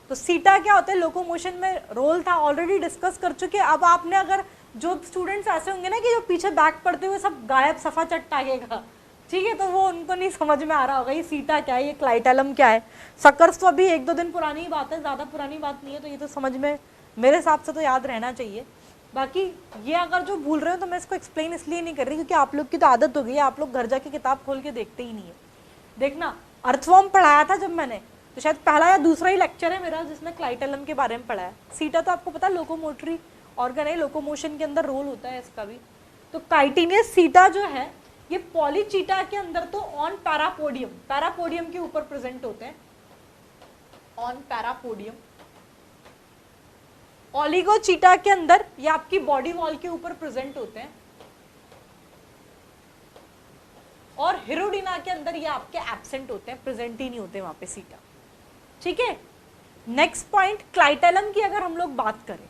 तो सीटा क्या होता है, लोकोमोशन में रोल था, ऑलरेडी डिस्कस कर चुके। अब आपने अगर जो स्टूडेंट्स ऐसे होंगे ना कि जो पीछे बैक पढ़ते हुए सब गायब सफा चट टागेगा, ठीक है, तो वो उनको नहीं समझ में आ रहा होगा ये सीटा क्या है, ये क्लाइटेलम क्या है। सकर्स तो अभी 1-2 दिन पुरानी ही बात है, ज़्यादा पुरानी बात नहीं है, तो ये तो समझ में मेरे हिसाब से तो याद रहना चाहिए। बाकी ये अगर जो भूल रहे हो तो मैं इसको एक्सप्लेन इसलिए नहीं कर रही क्योंकि आप लोग की तो आदत हो गई है, आप लोग घर जाके किताब खोल के देखते ही नहीं है। देखना, अर्थवॉर्म पढ़ाया था जब मैंने, तो शायद पहला या दूसरा ही लेक्चर है मेरा जिसमें क्लाइटेलम के बारे में पढ़ाया। सीटा तो आपको पता है लोकोमोटरी ऑर्गन है, लोकोमोशन के अंदर रोल होता है इसका भी। तो काइटिनियस सीटा जो है ये पॉलीचीटा के अंदर तो ऑन पैरापोडियम, पैरापोडियम के ऊपर प्रेजेंट होते हैं, ऑन पैरापोडियम। ओलिगोचीटा के अंदर ये आपकी बॉडी वॉल के ऊपर प्रेजेंट होते हैं, और हिरोडिना के अंदर ये आपके एब्सेंट होते हैं, प्रेजेंट ही नहीं होते वहां पे सीटा, ठीक है। नेक्स्ट पॉइंट क्लाइटेलम की अगर हम लोग बात करें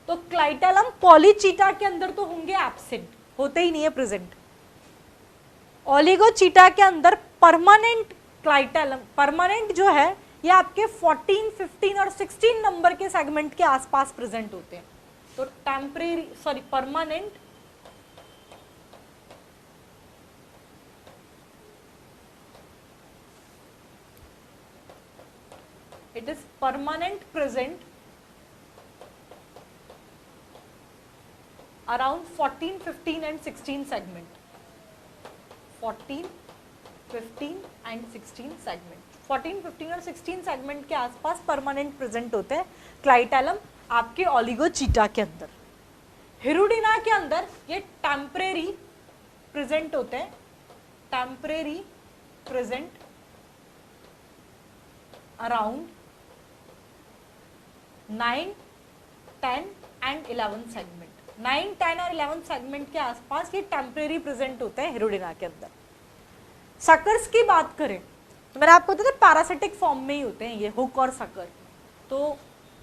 तो क्लाइटेलम पॉलीचीटा के अंदर तो होंगे एब्सेंट, होते ही नहीं है प्रेजेंट। ओलिगोचीटा के अंदर परमानेंट क्लाइटेलम, परमानेंट जो है ये आपके 14, 15 और 16 नंबर के सेगमेंट के आसपास प्रेजेंट होते हैं। तो temporary sorry permanent it is permanent present around 14, 15 and 16 segment, 14, 15 and 16 segment, 14, 15 और 16 सेगमेंट के आसपास परमानेंट प्रेजेंट होते हैं क्लाइटेलम आपके ओलिगोचीटा के अंदर। हिरोडिना के अंदर ये टेम्परेरी प्रेजेंट होते हैं, temporary present around 9, 10 and 11 segment, 9, 10 और 11 सेगमेंट के आसपास ये टेम्परेरी प्रेजेंट होते हैं हिरोडिना के अंदर। सकर्स की बात करें तो मैंने आपको बताया पैरासिटिक फॉर्म में ही होते हैं ये हुक और सकर। तो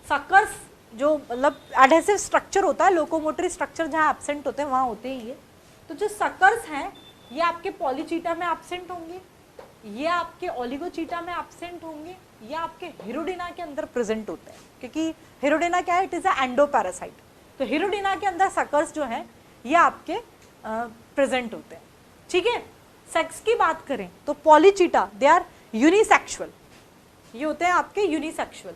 सकर्स जो मतलब एडहेसिव स्ट्रक्चर होता है, लोकोमोटरी स्ट्रक्चर जहाँ एब्सेंट होते हैं वहाँ होते हैं ये। तो जो सकर्स हैं ये आपके पॉलीचीटा में एब्सेंट होंगे, ये आपके ओलिगोचीटा में एब्सेंट होंगे, ये आपके हिरोडिना के अंदर प्रेजेंट होते हैं, क्योंकि हिरोडिना क्या है, इट इज अ एंडोपैरासाइट। तो हिरोडिना के अंदर सकर्स जो हैं ये आपके प्रेजेंट होते हैं, ठीक है। सेक्स की बात करें तो पॉलीचीटा दे आर यूनिसेक्सुअल, ये होते हैं आपके यूनिसेक्सुअल,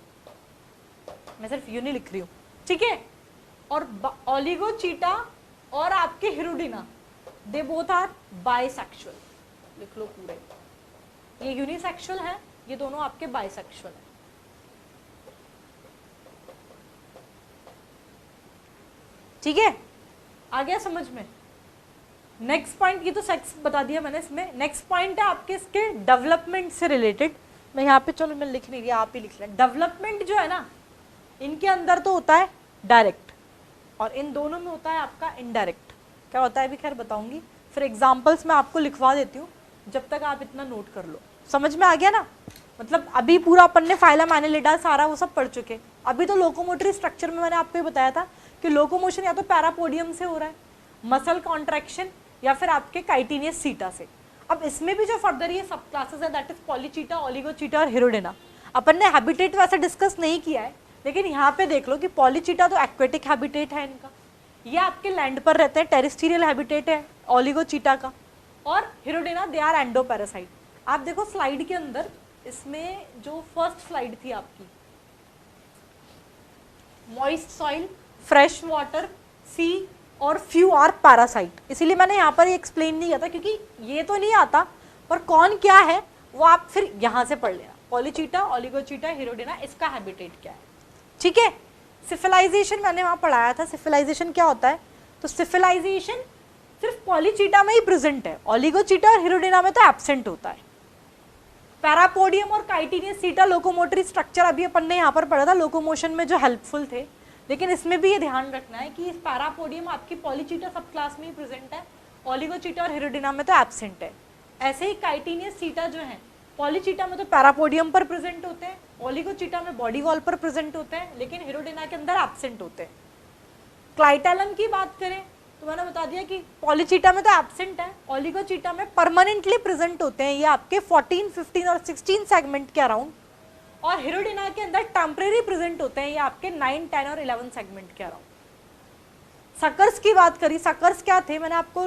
मैं सिर्फ यूनि लिख रही हूँ, ठीक है। और ओलिगोचीटा और आपके हिरोडिना दे बोथ आर बाइसेक्सुअल, लिख लो पूरे, ये यूनिसेक्सुअल है ये दोनों आपके बाइसेक्सुअल है। ठीक है, आ गया समझ में। नेक्स्ट पॉइंट, ये तो सेक्स बता दिया मैंने इसमें। नेक्स्ट पॉइंट है आपके इसके डेवलपमेंट से रिलेटेड। मैं यहाँ पे, चलो मैं लिख नहीं रही, आप ही लिख लें। डेवलपमेंट जो है ना, इनके अंदर तो होता है डायरेक्ट और इन दोनों में होता है आपका इनडायरेक्ट। क्या होता है अभी खैर बताऊंगी, फिर एग्जाम्पल्स मैं आपको लिखवा देती हूँ, जब तक आप इतना नोट कर लो। समझ में आ गया ना? मतलब अभी पूरा अपन ने फाइलम एनिलिडा सारा वो सब पढ़ चुके। अभी तो लोकोमोटरी स्ट्रक्चर में मैंने आपको ये बताया था कि लोकोमोशन या तो पैरापोडियम से हो रहा है, मसल कॉन्ट्रैक्शन, या फिर आपके काइटिनियस सीटा से। अब इसमें भी जो फर्दर ये सब क्लासेस है, दैट इज पॉलीचीटा, ओलिगोचीटा और हिरोडेना। अपन ने हैबिटेट वैसे डिस्कस नहीं किया है, लेकिन यहाँ पे देख लो कि पॉलीचीटा तो एक्वेटिक हैबिटेट है इनका, ये आपके लैंड पर रहते हैं, टेरेस्ट्रियल हैबिटेट है ओलिगोचीटा का, और हिरोडेना दे आर एंडोपैरासाइट। आप देखो स्लाइड के अंदर, इसमें जो फर्स्ट स्लाइड थी आपकी, moist soil, fresh water, sea और फ्यू आर पैरासाइट। इसीलिए मैंने यहाँ पर एक्सप्लेन नहीं किया था, क्योंकि ये तो नहीं आता, पर कौन क्या है वो आप फिर यहाँ से पढ़ लेना। पॉलीचीटा, ओलिगोचीटा, हिरोडेना, इसका हैबिटेट क्या है। ठीक है, सिफिलाइजेशन मैंने वहाँ पढ़ाया था। सिफिलाइजेशन क्या होता है, तो सिफिलाइजेशन सिर्फ पॉलीचीटा में ही प्रेजेंट है, ओलिगोचीटा और हिरोडेना में तो एब्सेंट होता है। पैरापोडियम और काइटिनियस सीटा लोकोमोटरी स्ट्रक्चर अभी अपन ने यहाँ पर पढ़ा था, लोकोमोशन में जो हेल्पफुल थे, लेकिन इसमें भी ये ध्यान रखना है कि इस पैरापोडियम आपकी पॉलीचीटा सब क्लास में ही प्रेजेंट है, ओलिगोचीटा और हिरोडेना में तो एब्सेंट है। ऐसे ही काइटिनियस सीटा जो है, पॉलीचीटा में तो पैरापोडियम पर प्रेजेंट होते हैं, ओलिगोचीटा में बॉडी वॉल पर प्रेजेंट होते हैं, लेकिन हिरोडेना के अंदर एब्सेंट होते हैं। क्लाइटेलम की बात करें तो मैंने बता दिया कि पॉलीचीटा में तो एब्सेंट है, ओलिगोचीटा में परमानेंटली प्रेजेंट होते हैं, ये आपके 14, 15 और 16 सेगमेंट के अराउंड, और हिरोडेना के अंदर टेम्परेरी प्रेजेंट होते हैं, ये आपके 9, 10 और 11 सेगमेंट के अराउंड। सकर्स की बात करी, सकर्स क्या थे, मैंने आपको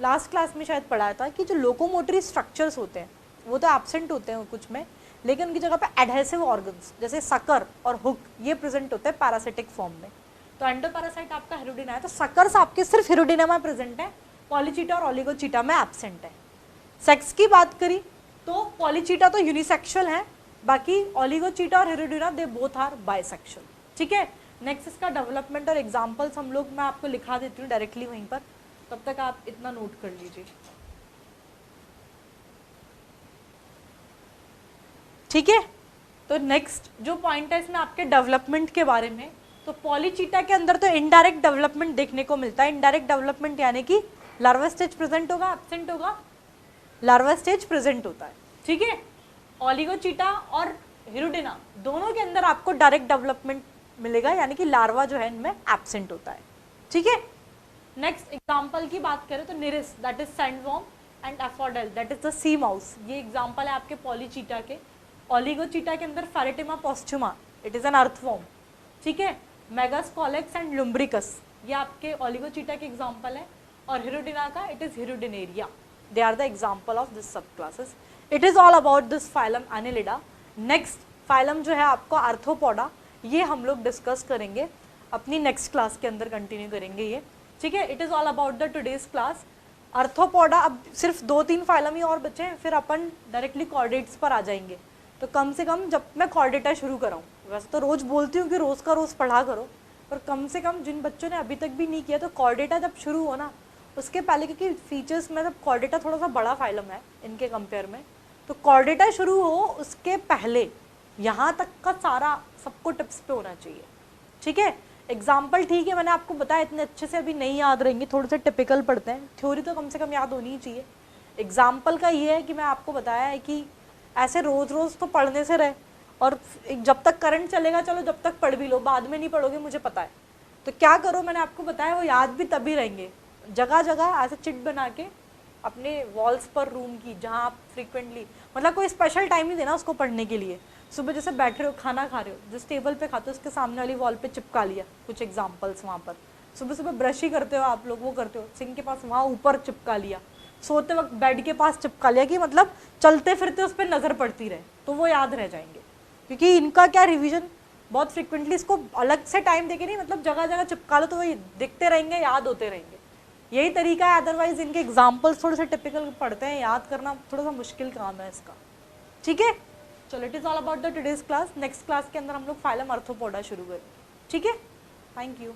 लास्ट क्लास में शायद पढ़ाया था कि जो लोकोमोटरी स्ट्रक्चर्स होते हैं वो तो एब्सेंट होते हैं कुछ में, लेकिन उनकी जगह पे एडहेसिव ऑर्गन्स जैसे सकर और हुक ये प्रेजेंट होते हैं पैरासिटिक फॉर्म में। तो एंडोपैरासाइट आपका हिरोडेना है, तो सकर्स आपके सिर्फ हिरोडेना में प्रेजेंट है, पॉलीचीटा और ओलिगोचीटा में एब्सेंट है। सेक्स की बात करी तो पॉलीचीटा तो यूनिसेक्सुअल है, बाकी ओलिगोचीटा और हिरोडेना दे बोथ आर बाइसेक्सुअल। ठीक है, नेक्स्ट इसका डेवलपमेंट और एग्जांपल्स हम लोग मैं आपको लिखा देती हूँ डायरेक्टली वहीं पर, तब तक आप इतना नोट कर लीजिए। ठीक है, तो नेक्स्ट जो पॉइंट है इसमें आपके डेवलपमेंट के बारे में, तो पॉलीचीटा के अंदर तो इनडायरेक्ट डेवलपमेंट देखने को मिलता है। इनडायरेक्ट डेवलपमेंट यानी कि लार्वा स्टेज प्रेजेंट होगा, एब्सेंट होगा, लार्वा स्टेज प्रेजेंट होता है। ठीक है, ओलिगोचीटा और हिरोडेना दोनों के अंदर आपको डायरेक्ट डेवलपमेंट मिलेगा, यानी कि लार्वा जो है इनमें एब्सेंट होता है। ठीक है, नेक्स्ट एग्जांपल की बात करें तो Nereis that is sandworm and एफोडेल that is the sea mouse, ये एग्जांपल है आपके पॉलीचीटा के। ओलिगोचीटा के अंदर Pheretima posthuma, it is an earthworm. ठीक है, मेगास्कोलेक्स एंड लुम्ब्रिकस, ये आपके ओलिगोचीटा के एग्जांपल है, और हिरोडेना का it is Hirudinaria, they are the example of this sub classes. It is all about this phylum Annelida. Next phylum जो है आपका आर्थ्रोपोडा, ये हम लोग डिस्कस करेंगे अपनी नेक्स्ट क्लास के अंदर, कंटिन्यू करेंगे ये। ठीक है, it is all about the today's class arthropoda. अब सिर्फ 2-3 फाइलम ही और बचे हैं, फिर अपन डायरेक्टली कॉर्डेट्स पर आ जाएंगे। तो कम से कम जब मैं कॉर्डेटा शुरू कराऊँ, वैसे तो रोज़ बोलती हूँ कि रोज़ का रोज़ पढ़ा करो, पर कम से कम जिन बच्चों ने अभी तक भी नहीं किया, तो कॉर्डेटा जब शुरू हो ना उसके पहले, क्योंकि फीचर्स में जब कॉर्डेटा थोड़ा सा बड़ा फाइलम है इनके कंपेयर में, तो कॉर्डेटा शुरू हो उसके पहले यहाँ तक का सारा सबको टिप्स पे होना चाहिए। ठीक है, एग्जाम्पल ठीक है मैंने आपको बताया, इतने अच्छे से अभी नहीं याद रहेंगे, थोड़े से टिपिकल पढ़ते हैं, थ्योरी तो कम से कम याद होनी ही चाहिए। एग्जाम्पल का ये है कि मैं आपको बताया है कि ऐसे रोज़ रोज़ तो पढ़ने से रहे, और जब तक करंट चलेगा चलो जब तक पढ़ भी लो, बाद में नहीं पढ़ोगे मुझे पता है, तो क्या करो मैंने आपको बताया वो याद भी तभी रहेंगे। जगह जगह ऐसे चिट बना के अपने वॉल्स पर रूम की, जहाँ आप फ्रीक्वेंटली, मतलब कोई स्पेशल टाइम नहीं देना उसको पढ़ने के लिए, सुबह जैसे बैठ रहे हो खाना खा रहे हो, जिस टेबल पे खाते हो उसके सामने वाली वॉल पे चिपका लिया कुछ एग्जाम्पल्स वहाँ पर। सुबह सुबह ब्रश ही करते हो आप लोग, वो करते हो सिंक के पास वहाँ ऊपर चिपका लिया, सोते वक्त बेड के पास चिपका लिया, कि मतलब चलते फिरते उस पर नज़र पड़ती रहे, तो वो याद रह जाएंगे। क्योंकि इनका क्या रिवीजन बहुत फ्रिक्वेंटली, इसको अलग से टाइम देके नहीं, मतलब जगह जगह चिपका लो तो वो दिखते रहेंगे, याद होते रहेंगे, यही तरीका है। अदरवाइज इनके एग्जाम्पल्स थोड़े से टिपिकल पढ़ते हैं, याद करना थोड़ा सा मुश्किल काम है इसका। ठीक है, चलो, it is all about the today's class. Next class के अंदर हम लोग फाइलम आर्थ्रोपोडा शुरू करें. ठीक है, थैंक यू.